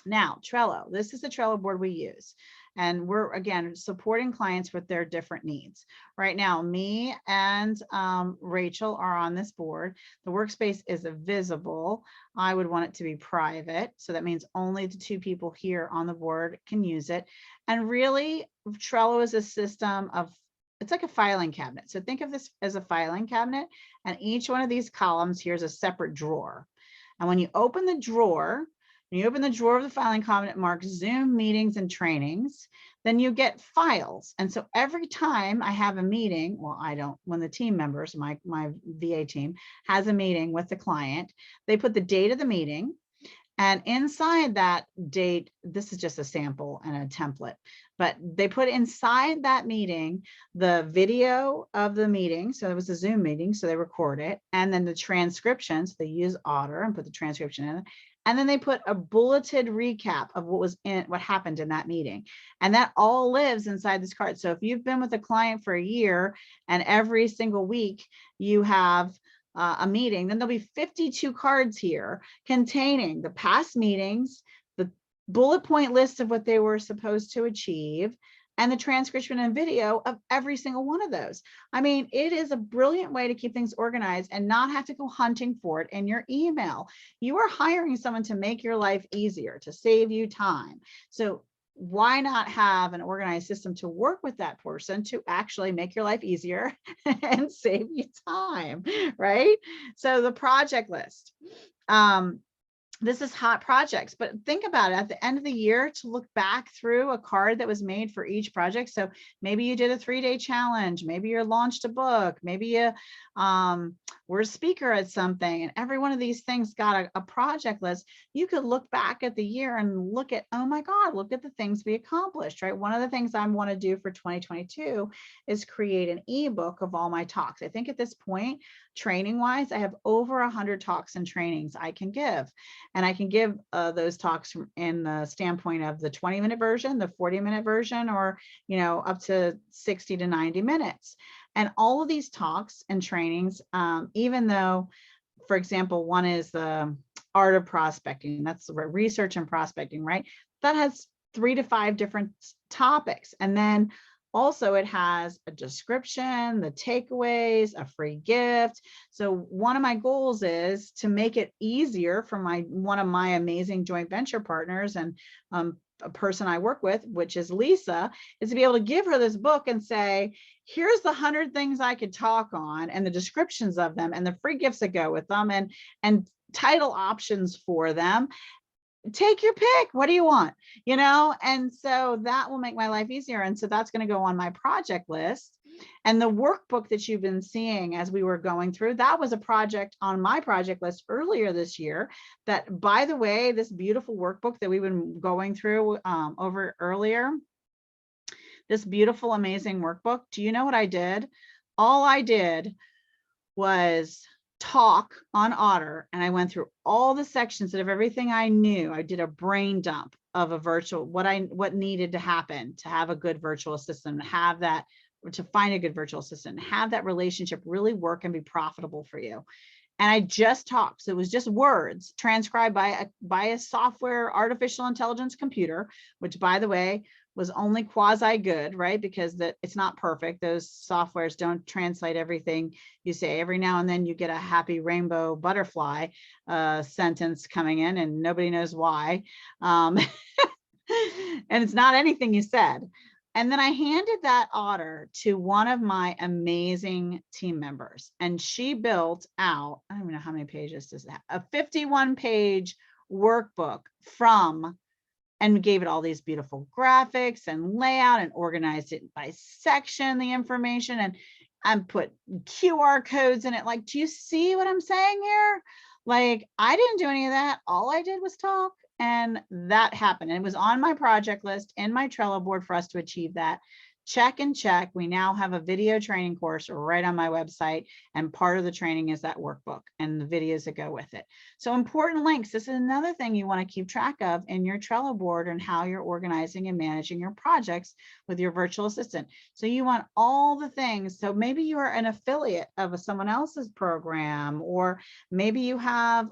Now, Trello, this is the Trello board we use. And we're, again, supporting clients with their different needs. Right now, me and Rachel are on this board. The workspace is visible. I would want it to be private. So that means only the two people here on the board can use it. And really, Trello is a system of, it's like a filing cabinet. So think of this as a filing cabinet, and each one of these columns here is a separate drawer. And when you open the drawer, when you open the drawer of the filing cabinet marked Zoom meetings and trainings, then you get files. And so every time I have a meeting, well, I don't, when the team members, my VA team has a meeting with the client, they put the date of the meeting. And inside that date, this is just a sample and a template, but they put inside that meeting the video of the meeting. So it was a Zoom meeting, so they record it. And then the transcription, so they use Otter and put the transcription in it. And then they put a bulleted recap of what happened in that meeting. And that all lives inside this card. So if you've been with a client for a year and every single week you have a meeting, then there'll be 52 cards here containing the past meetings, the bullet point list of what they were supposed to achieve, and the transcription and video of every single one of those. I mean, it is a brilliant way to keep things organized and not have to go hunting for it in your email. You are hiring someone to make your life easier, to save you time. So why not have an organized system to work with that person to actually make your life easier and save you time, right? So the project list. This is hot projects, but think about it at the end of the year to look back through a card that was made for each project. So maybe you did a 3-day challenge, maybe you launched a book, maybe you were a speaker at something, and every one of these things got a project list. You could look back at the year and look at, oh my God, look at the things we accomplished, right? One of the things I want to do for 2022 is create an ebook of all my talks. I think at this point, training wise, I have over 100 talks and trainings I can give. And I can give those talks in the standpoint of the 20-minute version, the 40-minute version, or, you know, up to 60 to 90 minutes. And all of these talks and trainings, even though, for example, one is the art of prospecting, that's research and prospecting, right? That has 3 to 5 different topics. And then also it has a description, the takeaways, a free gift. So one of my goals is to make it easier for one of my amazing joint venture partners and a person I work with, which is Lisa, is to be able to give her this book and say, here's the 100 things I could talk on and the descriptions of them and the free gifts that go with them and title options for them. take your pick. What do you want? You know, and so that will make my life easier. And so that's going to go on my project list. And the workbook that you've been seeing as we were going through, that was a project on my project list earlier this year. That, by the way, this beautiful workbook that we've been going through over earlier, this beautiful, amazing workbook. Do you know what I did? All I did was talk on Otter, and I went through all the sections of everything I knew. I did a brain dump of a virtual, what needed to happen to have a good virtual assistant, have that, to find a good virtual assistant, have that relationship really work and be profitable for you. And I just talked. So it was just words transcribed by a software artificial intelligence computer, which, by the way, was only quasi good, right? Because it's not perfect. Those softwares don't translate everything you say. Every now and then you get a happy rainbow butterfly sentence coming in and nobody knows why. And it's not anything you said. And then I handed that Otter to one of my amazing team members, and she built out, I don't even know how many pages does that, a 51-page workbook and gave it all these beautiful graphics and layout and organized it by section, the information, and put QR codes in it. Like, do you see what I'm saying here? Like, I didn't do any of that. All I did was talk. And that happened. And it was on my project list in my Trello board for us to achieve that. Check and check. We now have a video training course right on my website. And part of the training is that workbook and the videos that go with it. So important links. This is another thing you want to keep track of in your Trello board and how you're organizing and managing your projects with your virtual assistant. So you want all the things. So maybe you are an affiliate of someone else's program, or maybe you have,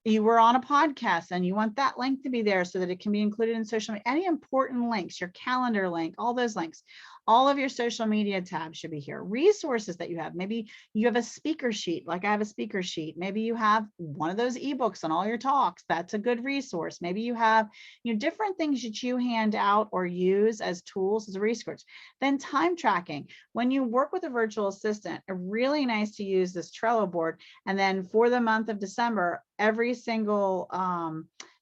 you were on a podcast and you want that link to be there so that it can be included in social media. Any important links, your calendar link, all those links, all of your social media tabs should be here. Resources that you have. Maybe you have a speaker sheet, like I have a speaker sheet. Maybe you have one of those ebooks on all your talks. That's a good resource. Maybe you have, different things that you hand out or use as tools as a resource. Then time tracking. When you work with a virtual assistant, really nice to use this Trello board. And then for the month of December, every single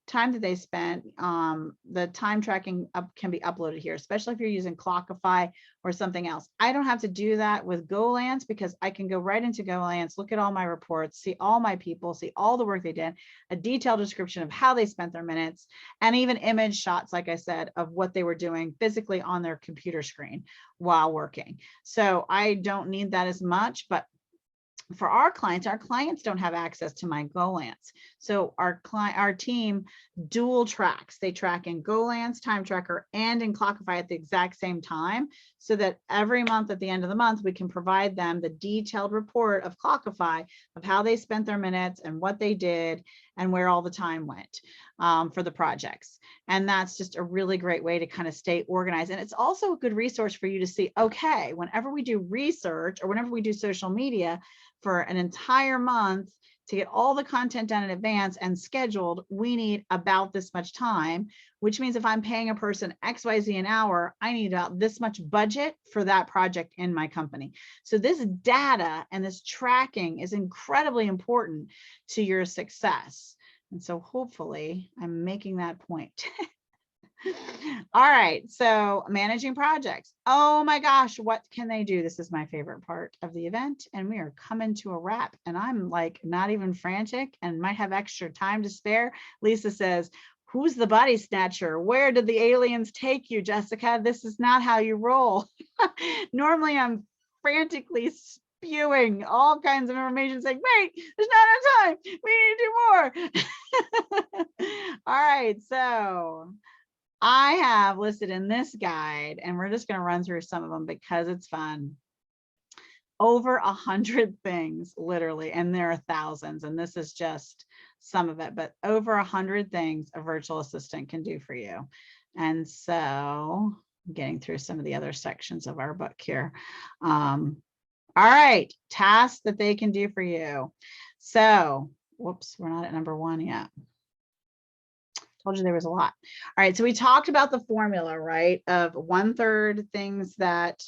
time that they spent, the time tracking can be uploaded here, especially if you're using Clockify or something else. I don't have to do that with GoLance because I can go right into GoLance, look at all my reports, see all my people, see all the work they did, a detailed description of how they spent their minutes, and even image shots, like I said, of what they were doing physically on their computer screen while working. So I don't need that as much, but for our clients don't have access to my GoLance. So our team dual tracks. They track in GoLance, Time Tracker, and in Clockify at the exact same time, so that every month at the end of the month, we can provide them the detailed report of Clockify of how they spent their minutes and what they did and where all the time went for the projects. And that's just a really great way to kind of stay organized. And it's also a good resource for you to see, okay, whenever we do research or whenever we do social media for an entire month to get all the content done in advance and scheduled, we need about this much time, which means if I'm paying a person XYZ an hour, I need about this much budget for that project in my company. So this data and this tracking is incredibly important to your success. And so hopefully I'm making that point. All right, so managing projects. Oh my gosh, what can they do? This is my favorite part of the event, and we are coming to a wrap, and I'm like not even frantic and might have extra time to spare. Lisa says, who's the body snatcher? Where did the aliens take you, Jessica? This is not how you roll. Normally I'm frantically spewing all kinds of information saying, wait, there's not enough time. We need to do more. All right, so I have listed in this guide, and we're just going to run through some of them because it's fun, over 100 things, literally, and there are thousands, and this is just some of it, but over 100 things a virtual assistant can do for you. And so I'm getting through some of the other sections of our book here. All right, tasks that they can do for you. So, whoops, we're not at number 1 yet. Told you there was a lot. All right, so we talked about the formula, right, of 1/3 things that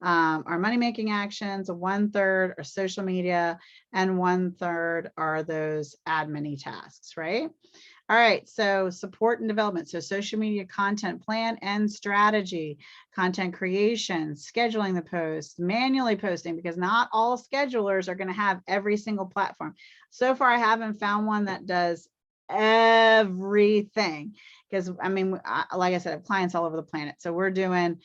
are money-making actions, 1/3 are social media, and 1/3 are those admin tasks, right? All right, so support and development. So social media content plan and strategy, content creation, scheduling the posts, manually posting, because not all schedulers are going to have every single platform. So far, I haven't found one that does everything, because I mean, like I said, I have clients all over the planet. So we're doing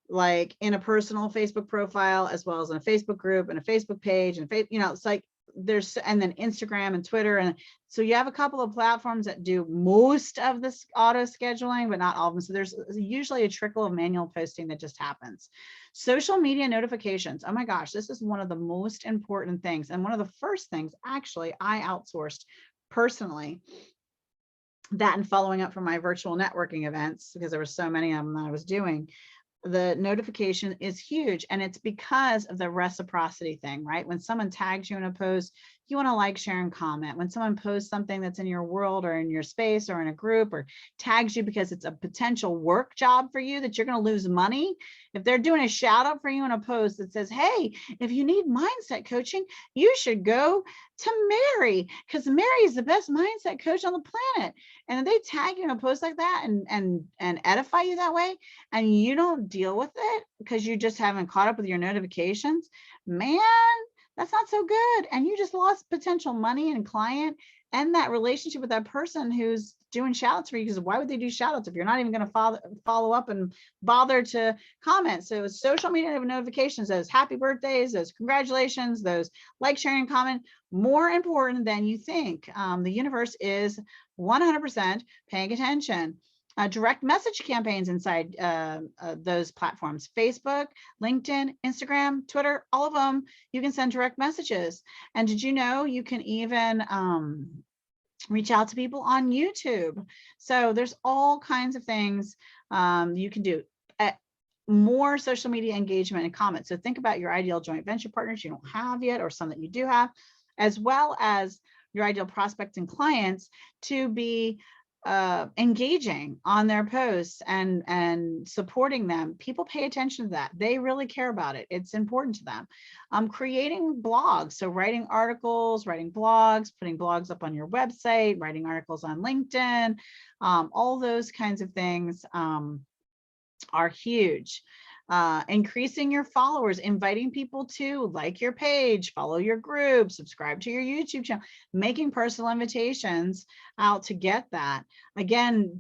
like in a personal Facebook profile, as well as in a Facebook group and a Facebook page, and you know, it's like there's, and then Instagram and Twitter. And so you have a couple of platforms that do most of this auto scheduling, but not all of them. So there's usually a trickle of manual posting that just happens. Social media notifications. Oh my gosh, this is one of the most important things. And one of the first things actually I outsourced personally, that and following up from my virtual networking events, because there were so many of them that I was doing. The notification is huge, and it's because of the reciprocity thing, right? When someone tags you in a post, you want to like, share, and comment. When someone posts something that's in your world or in your space or in a group, or tags you because it's a potential work job for you that you're going to lose money, if they're doing a shout out for you in a post that says, hey, if you need mindset coaching, you should go to Mary, because Mary is the best mindset coach on the planet. And they tag you in a post like that and edify you that way, and you don't deal with it because you just haven't caught up with your notifications, man, that's not so good. And you just lost potential money and client and that relationship with that person who's doing shout outs for you, because why would they do shout outs if you're not even going to follow up and bother to comment? So social media notifications, those happy birthdays, those congratulations, those like, sharing, comment, more important than you think. The universe is 100% paying attention. Direct message campaigns inside those platforms, Facebook, LinkedIn, Instagram, Twitter, all of them, you can send direct messages. And did you know you can even reach out to people on YouTube? So there's all kinds of things you can do. More social media engagement and comments. So think about your ideal joint venture partners you don't have yet, or some that you do have, as well as your ideal prospects and clients, to be engaging on their posts and supporting them. People pay attention to that. They really care about it. It's important to them. Creating blogs, so writing articles, writing blogs, putting blogs up on your website, writing articles on LinkedIn, all those kinds of things are huge. Increasing your followers, inviting people to like your page, follow your group, subscribe to your YouTube channel, making personal invitations out to get that. Again,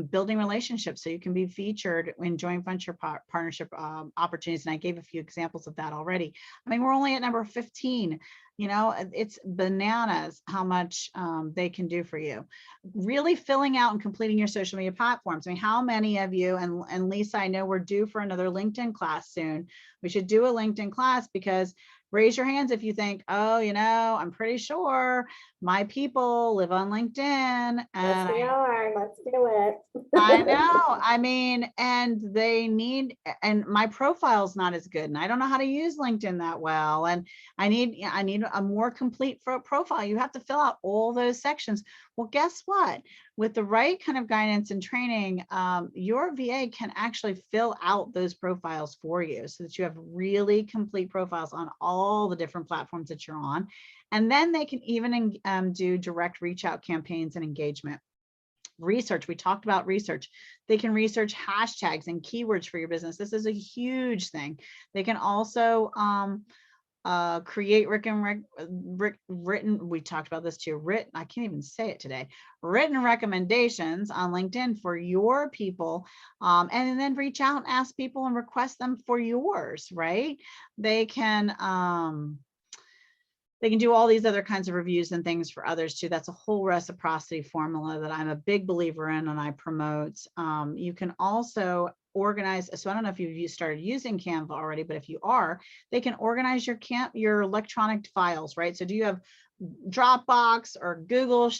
building relationships so you can be featured in joint venture partnership opportunities. And I gave a few examples of that already. I mean, we're only at number 15. You know, it's bananas how much they can do for you. Really filling out and completing your social media platforms. I mean, how many of you, and Lisa, I know we're due for another LinkedIn class soon. We should do a LinkedIn class, because raise your hands if you think, oh, you know, I'm pretty sure my people live on LinkedIn. And Yes, we are. Let's do it. I know. I mean, and they need, and my profile's not as good, and I don't know how to use LinkedIn that well. And I need a more complete profile. You have to fill out all those sections. Well, guess what? With the right kind of guidance and training, your VA can actually fill out those profiles for you so that you have really complete profiles on all the different platforms that you're on. And then they can even do direct reach out campaigns and engagement. Research, we talked about research. They can research hashtags and keywords for your business. This is a huge thing. They can also create written, we talked about this too, I can't even say it today, written recommendations on LinkedIn for your people, and then reach out and ask people and request them for yours, right? They can do all these other kinds of reviews and things for others too. That's a whole reciprocity formula that I'm a big believer in and I promote. You can also organize, so I don't know if you've started using Canva already, but if you are, they can organize your electronic files, right? So do you have Dropbox or Google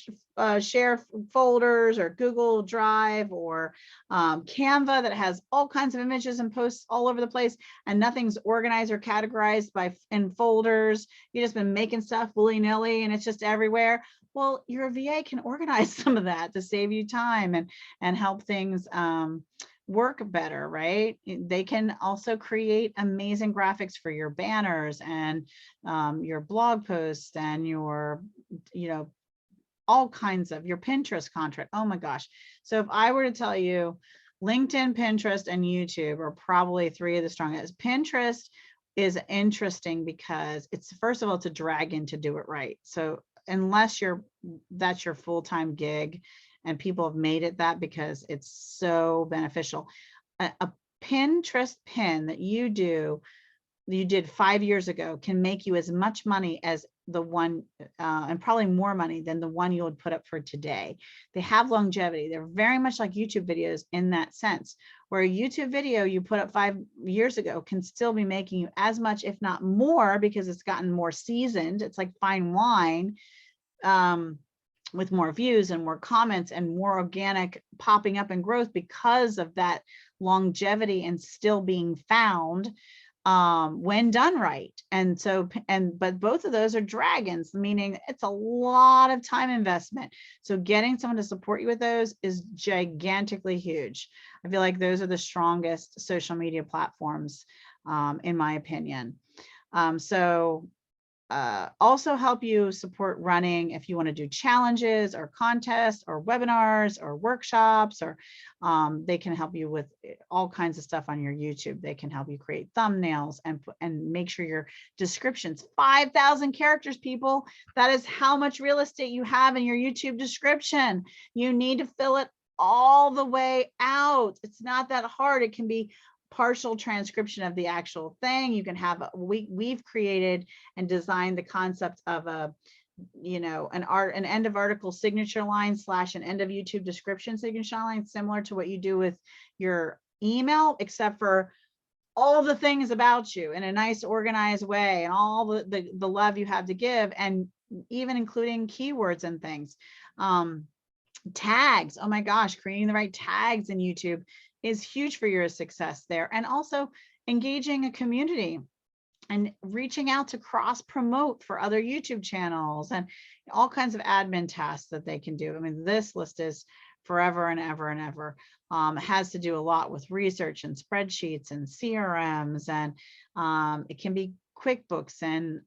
share folders, or Google Drive, or Canva that has all kinds of images and posts all over the place, and nothing's organized or categorized in folders? You've just been making stuff willy-nilly and it's just everywhere. Well, your VA can organize some of that to save you time and help things work better, right? They can also create amazing graphics for your banners and your blog posts and your, all kinds of your Pinterest content. Oh my gosh. So if I were to tell you LinkedIn, Pinterest, and YouTube are probably three of the strongest. Pinterest is interesting because it's, first of all, it's a dragon to do it right. So unless that's your full-time gig and people have made it that because it's so beneficial. A Pinterest pin that you did 5 years ago can make you as much money as the one, and probably more money than the one you would put up for today. They have longevity. They're very much like YouTube videos in that sense, where a YouTube video you put up 5 years ago can still be making you as much, if not more, because it's gotten more seasoned. It's like fine wine, with more views and more comments and more organic popping up and growth because of that longevity and still being found when done right. And so, but both of those are dragons, meaning it's a lot of time investment. So getting someone to support you with those is gigantically huge. I feel like those are the strongest social media platforms, in my opinion. Also help you support running if you want to do challenges or contests or webinars or workshops, or they can help you with all kinds of stuff on your YouTube. They can help you create thumbnails and make sure your descriptions, 5,000 characters, people. That is how much real estate you have in your YouTube description. You need to fill it all the way out. It's not that hard. It can be partial transcription of the actual thing. You can have, we've created and designed the concept of an end of article signature line / an end of YouTube description signature line, similar to what you do with your email, except for all the things about you in a nice organized way and all the love you have to give, and even including keywords and things. Tags, oh my gosh, creating the right tags in YouTube is huge for your success there. And also engaging a community and reaching out to cross promote for other YouTube channels and all kinds of admin tasks that they can do. I mean, this list is forever and ever and ever. It has to do a lot with research and spreadsheets and CRMs, and it can be QuickBooks and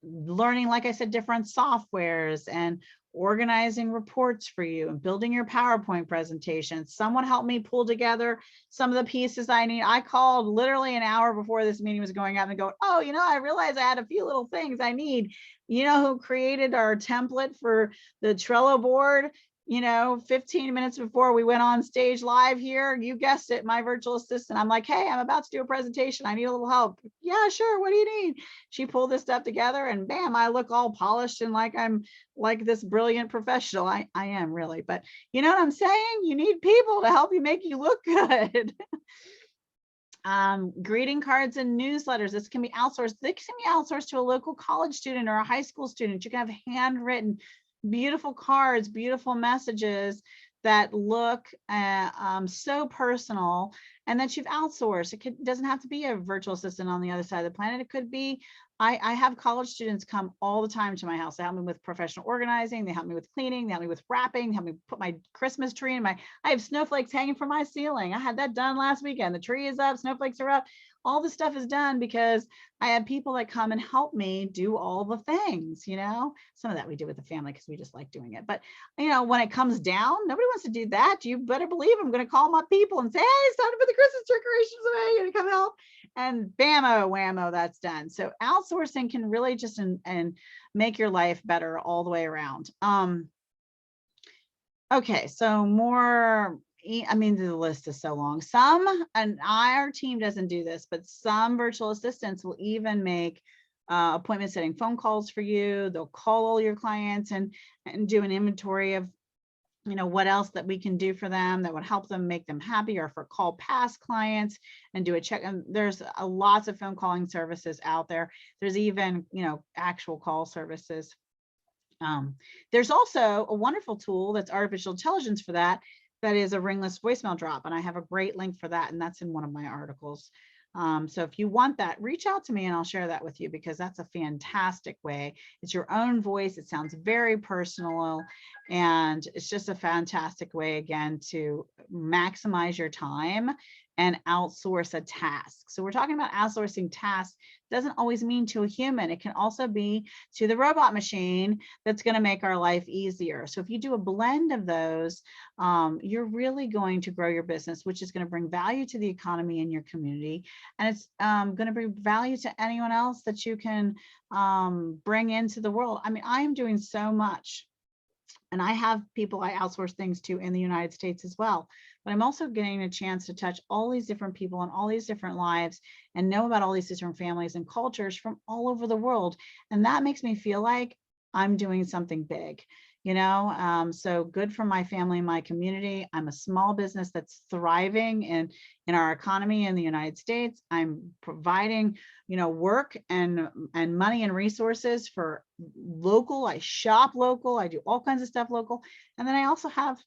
learning, like I said, different softwares and organizing reports for you and building your PowerPoint presentation. Someone helped me pull together some of the pieces I need. I called literally an hour before this meeting was going up and go, oh, I realized I had a few little things I need. You know who created our template for the Trello board? 15 minutes before we went on stage live here, you guessed it, my virtual assistant. I'm like, hey, I'm about to do a presentation. I need a little help. Yeah, sure. What do you need? She pulled this stuff together and bam, I look all polished and like I'm like this brilliant professional. I am really, but you know what I'm saying? You need people to help you make you look good. Greeting cards and newsletters. This can be outsourced. This can be outsourced to a local college student or a high school student. You can have handwritten beautiful cards, beautiful messages that look so personal and that you've outsourced. It doesn't have to be a virtual assistant on the other side of the planet. It could be, I have college students come all the time to my house. They help me with professional organizing. They help me with cleaning. They help me with wrapping. They help me put my Christmas tree in I have snowflakes hanging from my ceiling. I had that done last weekend. The tree is up, snowflakes are up. All this stuff is done because I have people that come and help me do all the things, some of that we do with the family because we just like doing it. But, when it comes down, nobody wants to do that. You better believe I'm going to call my people and say, hey, it's time to put the Christmas decorations away. You're going to come help. And bammo, whammo, that's done. So outsourcing can really just and make your life better all the way around. Okay, so more. I mean, the list is so long. Our team doesn't do this, but some virtual assistants will even make appointment setting phone calls for you. They'll call all your clients and do an inventory of, what else that we can do for them that would help them make them happy, or for call past clients and do a check. And there's lots of phone calling services out there. There's even, actual call services. There's also a wonderful tool that's artificial intelligence for that is a ringless voicemail drop. And I have a great link for that. And that's in one of my articles. So if you want that, reach out to me and I'll share that with you, because that's a fantastic way. It's your own voice. It sounds very personal. And it's just a fantastic way, again, to maximize your time and outsource a task. So we're talking about outsourcing tasks. Doesn't always mean to a human. It can also be to the robot machine that's going to make our life easier. So if you do a blend of those, you're really going to grow your business, which is going to bring value to the economy in your community. And it's going to bring value to anyone else that you can bring into the world. I mean, I am doing so much. And I have people I outsource things to in the United States as well. But I'm also getting a chance to touch all these different people and all these different lives and know about all these different families and cultures from all over the world. And that makes me feel like I'm doing something big, you know? So good for my family, my community. I'm a small business that's thriving in our economy in the United States. I'm providing, you know, work and money and resources for local. I shop local. I do all kinds of stuff local. And then I also have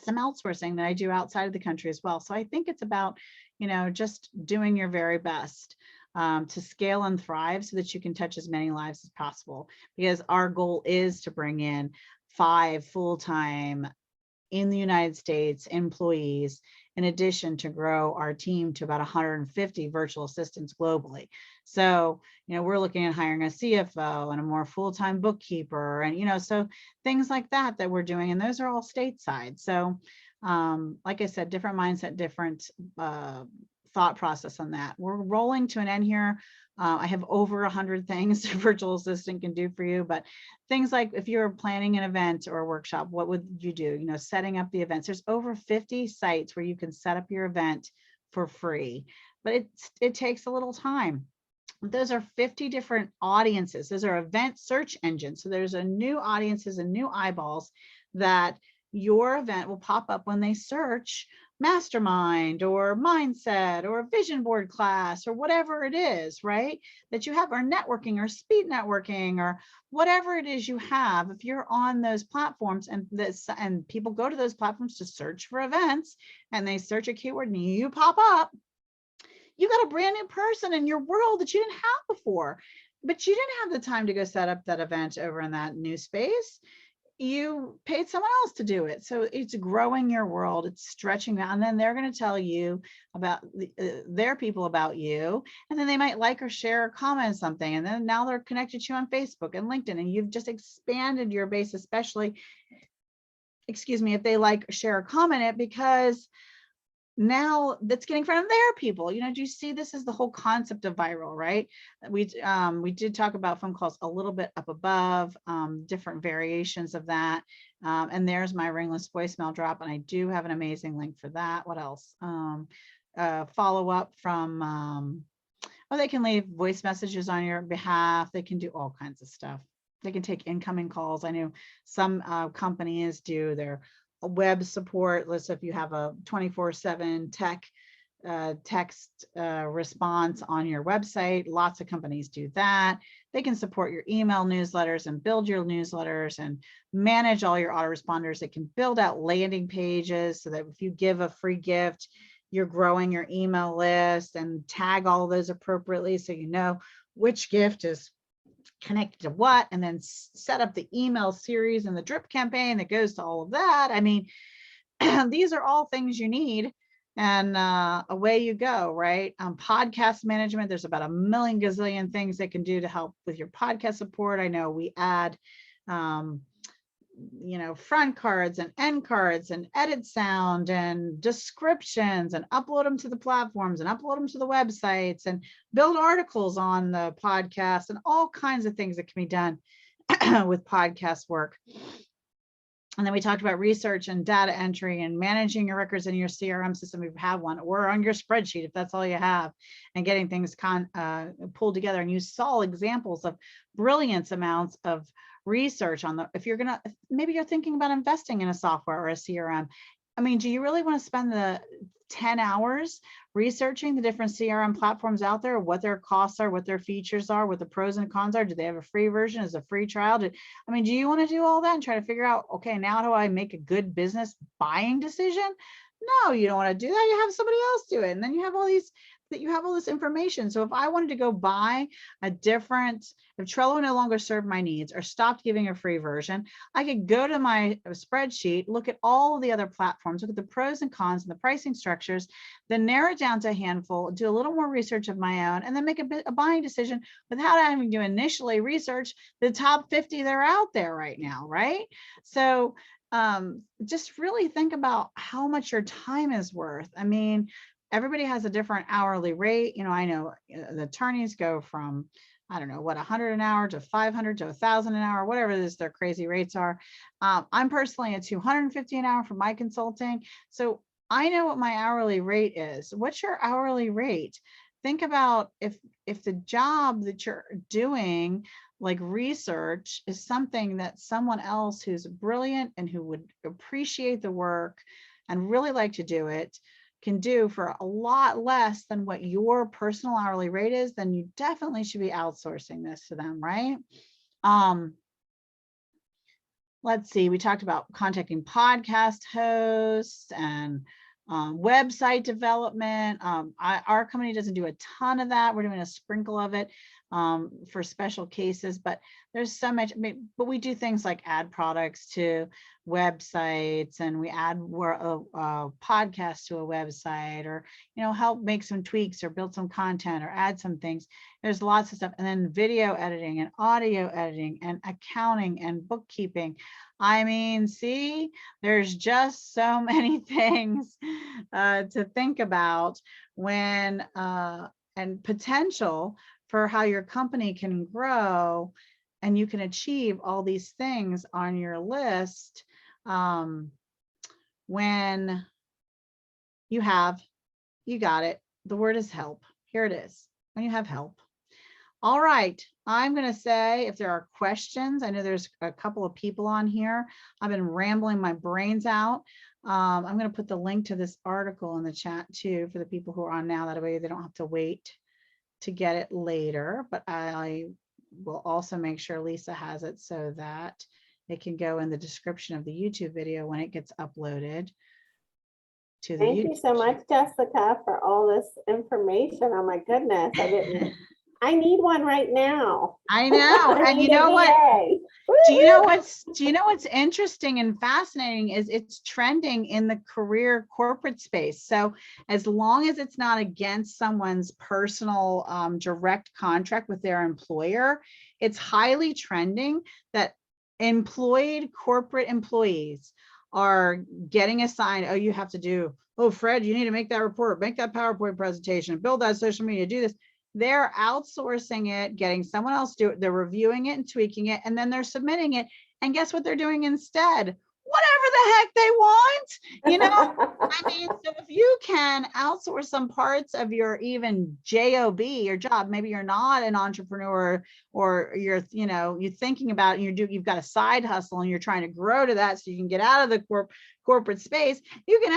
some outsourcing that I do outside of the country as well. So I think it's about, you know, just doing your very best to scale and thrive so that you can touch as many lives as possible. Because our goal is to bring in 5 full-time in the United States employees, in addition to grow our team to about 150 virtual assistants globally. So, you know, we're looking at hiring a CFO and a more full-time bookkeeper, and, you know, so things like that we're doing, and those are all stateside. So, like I said, different mindset, different thought process on that. We're rolling to an end here. I have over 100 things a virtual assistant can do for you, but things like if you're planning an event or a workshop, what would you do? You know, setting up the events. There's over 50 sites where you can set up your event for free, but it takes a little time. Those are 50 different audiences. Those are event search engines. So there's a new audiences and new eyeballs that your event will pop up when they search mastermind or mindset or vision board class or whatever it is, right? That you have, or networking or speed networking or whatever it is you have. If you're on those platforms and people go to those platforms to search for events and they search a keyword and you pop up, you got a brand new person in your world that you didn't have before, but you didn't have the time to go set up that event over in that new space. You paid someone else to do it. So it's growing your world, it's stretching that. And then they're going to tell you about their people about you. And then they might like or share or comment something. And then now they're connected to you on Facebook and LinkedIn. And you've just expanded your base, especially, excuse me, if they like, share or comment it, because now that's getting in front of their people. You know, do you see this is the whole concept of viral, right? We did talk about phone calls a little bit up above, different variations of that. And there's my ringless voicemail drop. And I do have an amazing link for that. What else? Follow up from, oh, they can leave voice messages on your behalf. They can do all kinds of stuff. They can take incoming calls. I know some companies do their web support. Let's say if you have a 24/7 text response on your website, lots of companies do that. They can support your email newsletters and build your newsletters and manage all your autoresponders. They can build out landing pages so that if you give a free gift, you're growing your email list, and tag all of those appropriately so you know which gift is connected to what, and then set up the email series and the drip campaign that goes to all of that. I mean, these are all things you need, and away you go, right? Podcast management, there's about a million gazillion things they can do to help with your podcast support. I know we add you know, front cards and end cards and edit sound and descriptions and upload them to the platforms and upload them to the websites and build articles on the podcast and all kinds of things that can be done with podcast work. And then we talked about research and data entry and managing your records in your CRM system if you have one, or on your spreadsheet if that's all you have, and getting things pulled together. And you saw examples of brilliant amounts of research on if you're gonna, maybe you're thinking about investing in a software or a CRM. I mean, do you really want to spend the 10 hours researching the different CRM platforms out there, what their costs are, what their features are, what the pros and cons are? Do they have a free version? Is a free trial? I mean, do you want to do all that and try to figure out, okay, now how do I make a good business buying decision? No, you don't want to do that. You have somebody else do it. And then you have all these that you have all this information. So if I wanted to go buy a different, if Trello no longer served my needs or stopped giving a free version, I could go to my spreadsheet, look at all of the other platforms, look at the pros and cons and the pricing structures, then narrow it down to a handful, do a little more research of my own, and then make a buying decision without having to initially research the top 50 that are out there right now, right? So just really think about how much your time is worth. I mean, everybody has a different hourly rate. You know, I know the attorneys go from, I don't know, what, 100 an hour to 500 to 1,000 an hour, whatever it is their crazy rates are. I'm personally at 250 an hour for my consulting. So I know what my hourly rate is. What's your hourly rate? Think about if the job that you're doing, like research, is something that someone else who's brilliant and who would appreciate the work and really like to do it can do for a lot less than what your personal hourly rate is, then you definitely should be outsourcing this to them, right? Let's see, we talked about contacting podcast hosts and website development. Our company doesn't do a ton of that. We're doing a sprinkle of it for special cases, but there's so much, but we do things like add products to websites, and we add a podcast to a website, or, you know, help make some tweaks or build some content or add some things. There's lots of stuff. And then video editing and audio editing and accounting and bookkeeping. I mean, see, there's just so many things to think about when, and potential for how your company can grow, and you can achieve all these things on your list when you got it. The word is help. Here it is. When you have help. All right, I'm going to say if there are questions, I know there's a couple of people on here. I've been rambling my brains out. I'm going to put the link to this article in the chat too for the people who are on now. That way they don't have to wait to get it later, but I will also make sure Lisa has it so that it can go in the description of the YouTube video when it gets uploaded to the Thank you YouTube so much, Jessica, for all this information. Oh my goodness, I need one right now. I know. I And you need a know what? VA. Do you know what's interesting and fascinating is it's trending in the career corporate space. So as long as it's not against someone's personal direct contract with their employer, it's highly trending that employed corporate employees are getting assigned, oh, you have to do, oh, Fred, you need to make that report, make that PowerPoint presentation, build that social media, do this. They're outsourcing it, getting someone else to do it. They're reviewing it and tweaking it, and then they're submitting it. And guess what they're doing instead? Whatever the heck they want, you know? I mean, so if you can outsource some parts of your even job, your job, maybe you're not an entrepreneur, or you're thinking about it, and you've got a side hustle and you're trying to grow to that so you can get out of the corporate space, you can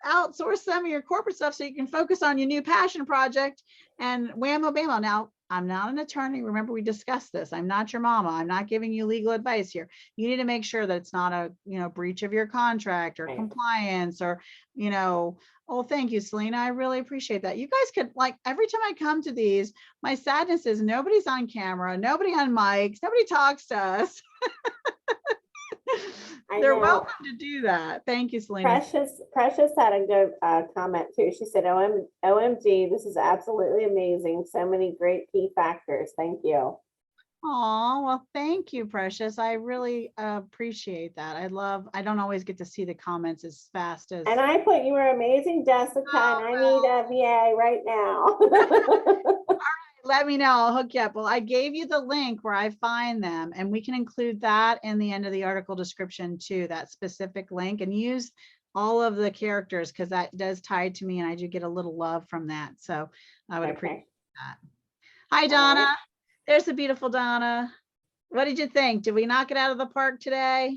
outsource some of your corporate stuff so you can focus on your new passion project and whammo bammo. Now, I'm not an attorney. Remember, we discussed this. I'm not your mama. I'm not giving you legal advice here. You need to make sure that it's not a breach of your contract or compliance or, oh, thank you, Selena. I really appreciate that. You guys could, like, every time I come to these, my sadness is nobody's on camera, nobody on mics, nobody talks to us. They're welcome to do that. Thank you, Selena. Precious had a good comment too. She said, OMG, this is absolutely amazing. So many great key factors. Thank you. Oh, well, thank you, Precious. I really appreciate that. I don't always get to see the comments as fast as. And I put, you were amazing, Jessica, and I need a VA right now. All right, let me know. I'll hook you up. Well, I gave you the link where I find them, and we can include that in the end of the article description too, that specific link, and use all of the characters because that does tie to me and I do get a little love from that. So I would appreciate that. Hi, Donna. Right. There's the beautiful Donna. What did you think? Did we knock it out of the park today?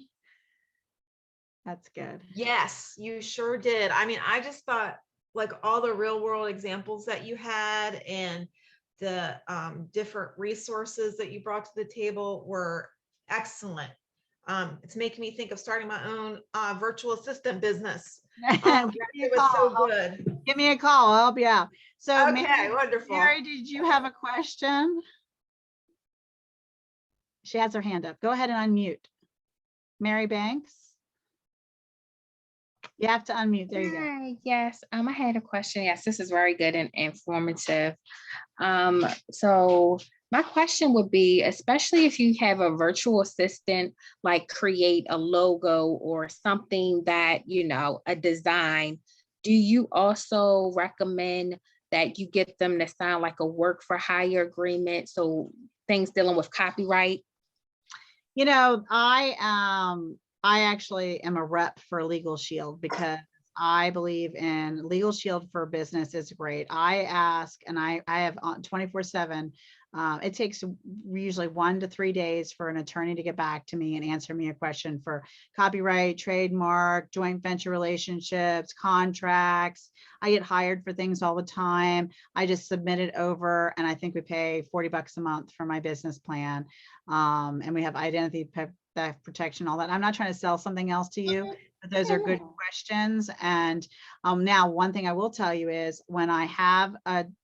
That's good. Yes, you sure did. I mean, I just thought like all the real world examples that you had and the different resources that you brought to the table were excellent. It's making me think of starting my own virtual assistant business. It was so good. Give me a call. I'll help you out. So Okay, Mary, wonderful. Mary, did you have a question? She has her hand up. Go ahead and unmute. Mary Banks. You have to unmute. There you go. Hi, yes, I had a question. Yes, this is very good and informative. So my question would be, especially if you have a virtual assistant, like create a logo or something that, a design, do you also recommend that you get them to sign like a work for hire agreement? So things dealing with copyright? I actually am a rep for Legal Shield because I believe in Legal Shield for business is great. I ask, and I have on 24/7. It takes usually 1 to 3 days for an attorney to get back to me and answer me a question for copyright, trademark, joint venture relationships, contracts. I get hired for things all the time. I just submit it over, and I think we pay $40 a month for my business plan. And we have identity theft protection, all that. I'm not trying to sell something else to you, but those are good questions. And now one thing I will tell you is when I have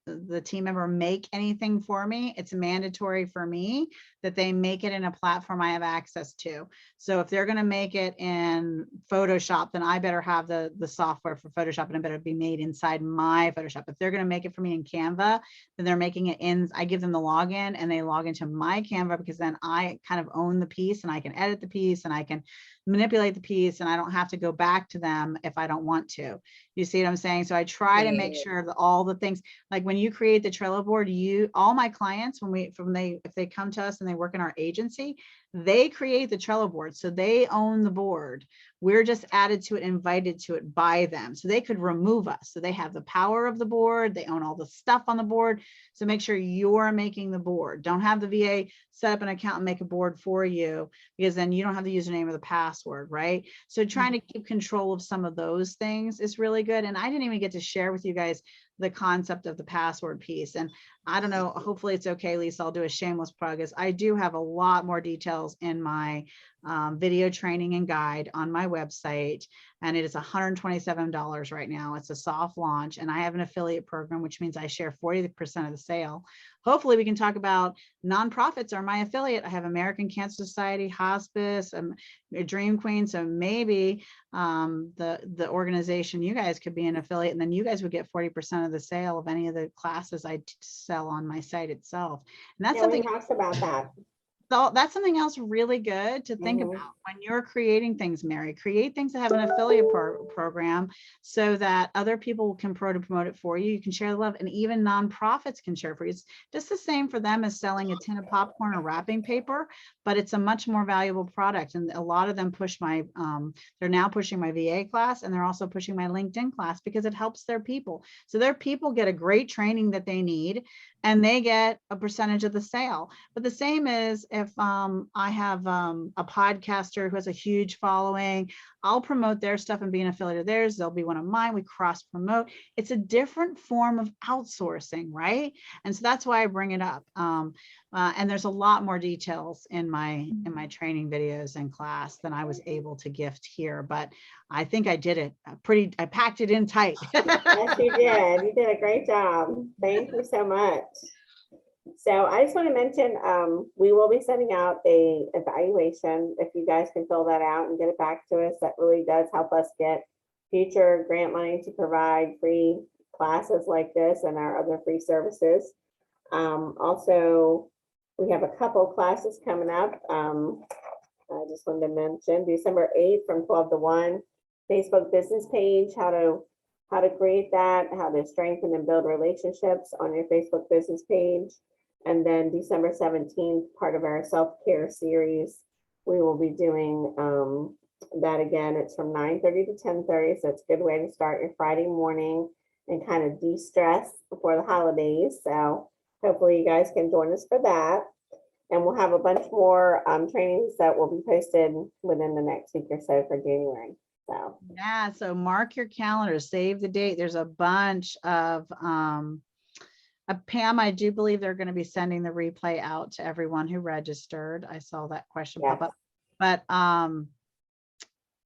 the team member make anything for me, it's mandatory for me that they make it in a platform I have access to. So if they're going to make it in Photoshop, then I better have the software for Photoshop, and it better be made inside my Photoshop. If they're going to make it for me in Canva, then they're making it in, I give them the login and they log into my Canva, because then I kind of own the piece and I can edit the piece and I can manipulate the piece, and I don't have to go back to them if I don't want to. You see what I'm saying? So I try to make sure that all the things, like when you create the Trello board, all my clients, if they come to us and they work in our agency, they create the Trello board. So they own the board. We're just added to it, invited to it by them. So they could remove us. So they have the power of the board. They own all the stuff on the board. So make sure you're making the board. Don't have the VA set up an account and make a board for you, because then you don't have the username or the password, right? So trying to keep control of some of those things is really good. And I didn't even get to share with you guys the concept of the password piece. And I don't know, hopefully it's okay, Lisa, I'll do a shameless plug, is I do have a lot more details in my video training and guide on my website. And it is $127 right now. It's a soft launch, and I have an affiliate program, which means I share 40% of the sale. Hopefully we can talk about nonprofits are my affiliate. I have American Cancer Society, hospice, a Dream Queen. So maybe the organization, you guys could be an affiliate, and then you guys would get 40% of the sale of any of the classes I sell on my site itself. And that's something else about that. So that's something else really good to think about when you're creating things, Mary. Create things that have an affiliate program so that other people can promote it for you. You can share the love, and even nonprofits can share it for you. It's just the same for them as selling a tin of popcorn or wrapping paper, but it's a much more valuable product. And a lot of them push they're now pushing my VA class, and they're also pushing my LinkedIn class because it helps their people. So their people get a great training that they need, and they get a percentage of the sale. But the same is if I have a podcaster who has a huge following, I'll promote their stuff and be an affiliate of theirs. They'll be one of mine. We cross promote. It's a different form of outsourcing, right? And so that's why I bring it up. And there's a lot more details in my training videos and class than I was able to gift here, but I think I did it I packed it in tight. Yes, you did. You did a great job. Thank you so much. So I just want to mention, we will be sending out a evaluation. If you guys can fill that out and get it back to us, that really does help us get future grant money to provide free classes like this and our other free services. Also, we have a couple classes coming up. I just wanted to mention December 8th from 12 to 1, Facebook business page, how to create that, how to strengthen and build relationships on your Facebook business page. And then December 17th, part of our self-care series, we will be doing that again. It's from 9:30 to 10:30. So it's a good way to start your Friday morning and kind of de-stress before the holidays. So hopefully you guys can join us for that. And we'll have a bunch more trainings that will be posted within the next week or so for January. So yeah, so mark your calendar, save the date. There's a bunch of Pam, I do believe they're going to be sending the replay out to everyone who registered. I saw that question pop up, but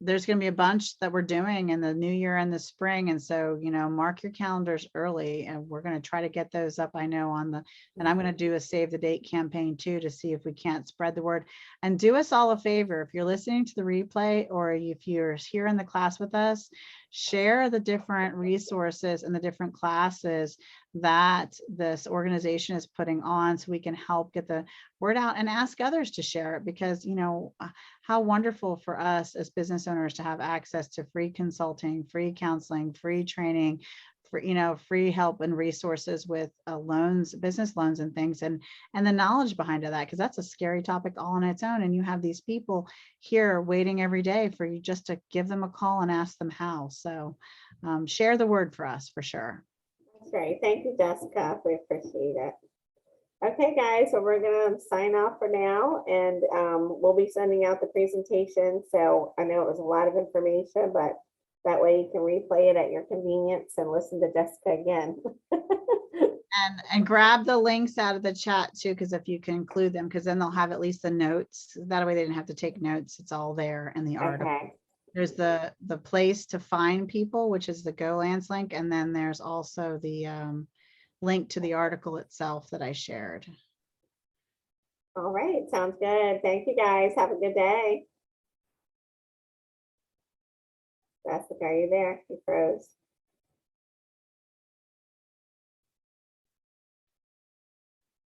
there's going to be a bunch that we're doing in the new year and the spring. And so, you know, mark your calendars early, and we're going to try to get those up. I know on the, and I'm going to do a save the date campaign too, to see if we can't spread the word. And do us all a favor, if you're listening to the replay, or if you're here in the class with us, share the different resources and the different classes that this organization is putting on, so we can help get the word out, and ask others to share it, because, you know, how wonderful for us as business owners to have access to free consulting, free counseling, free training, for, you know, free help and resources with loans, business loans and things, and the knowledge behind that, because that's a scary topic all on its own. And you have these people here waiting every day for you just to give them a call and ask them how. So share the word for us, for sure. That's great. Thank you, Jessica. We appreciate it. Okay, guys, so we're gonna sign off for now, and we'll be sending out the presentation. So I know it was a lot of information, but that way you can replay it at your convenience and listen to Jessica again. And grab the links out of the chat too, because if you can include them, because then they'll have at least the notes. That way they didn't have to take notes. It's all there in the article. Okay, There's the place to find people, which is the GoLance link. And then there's also the link to the article itself that I shared. all right, sounds good. Thank you, guys. Have a good day. Jessica, are you there? You froze.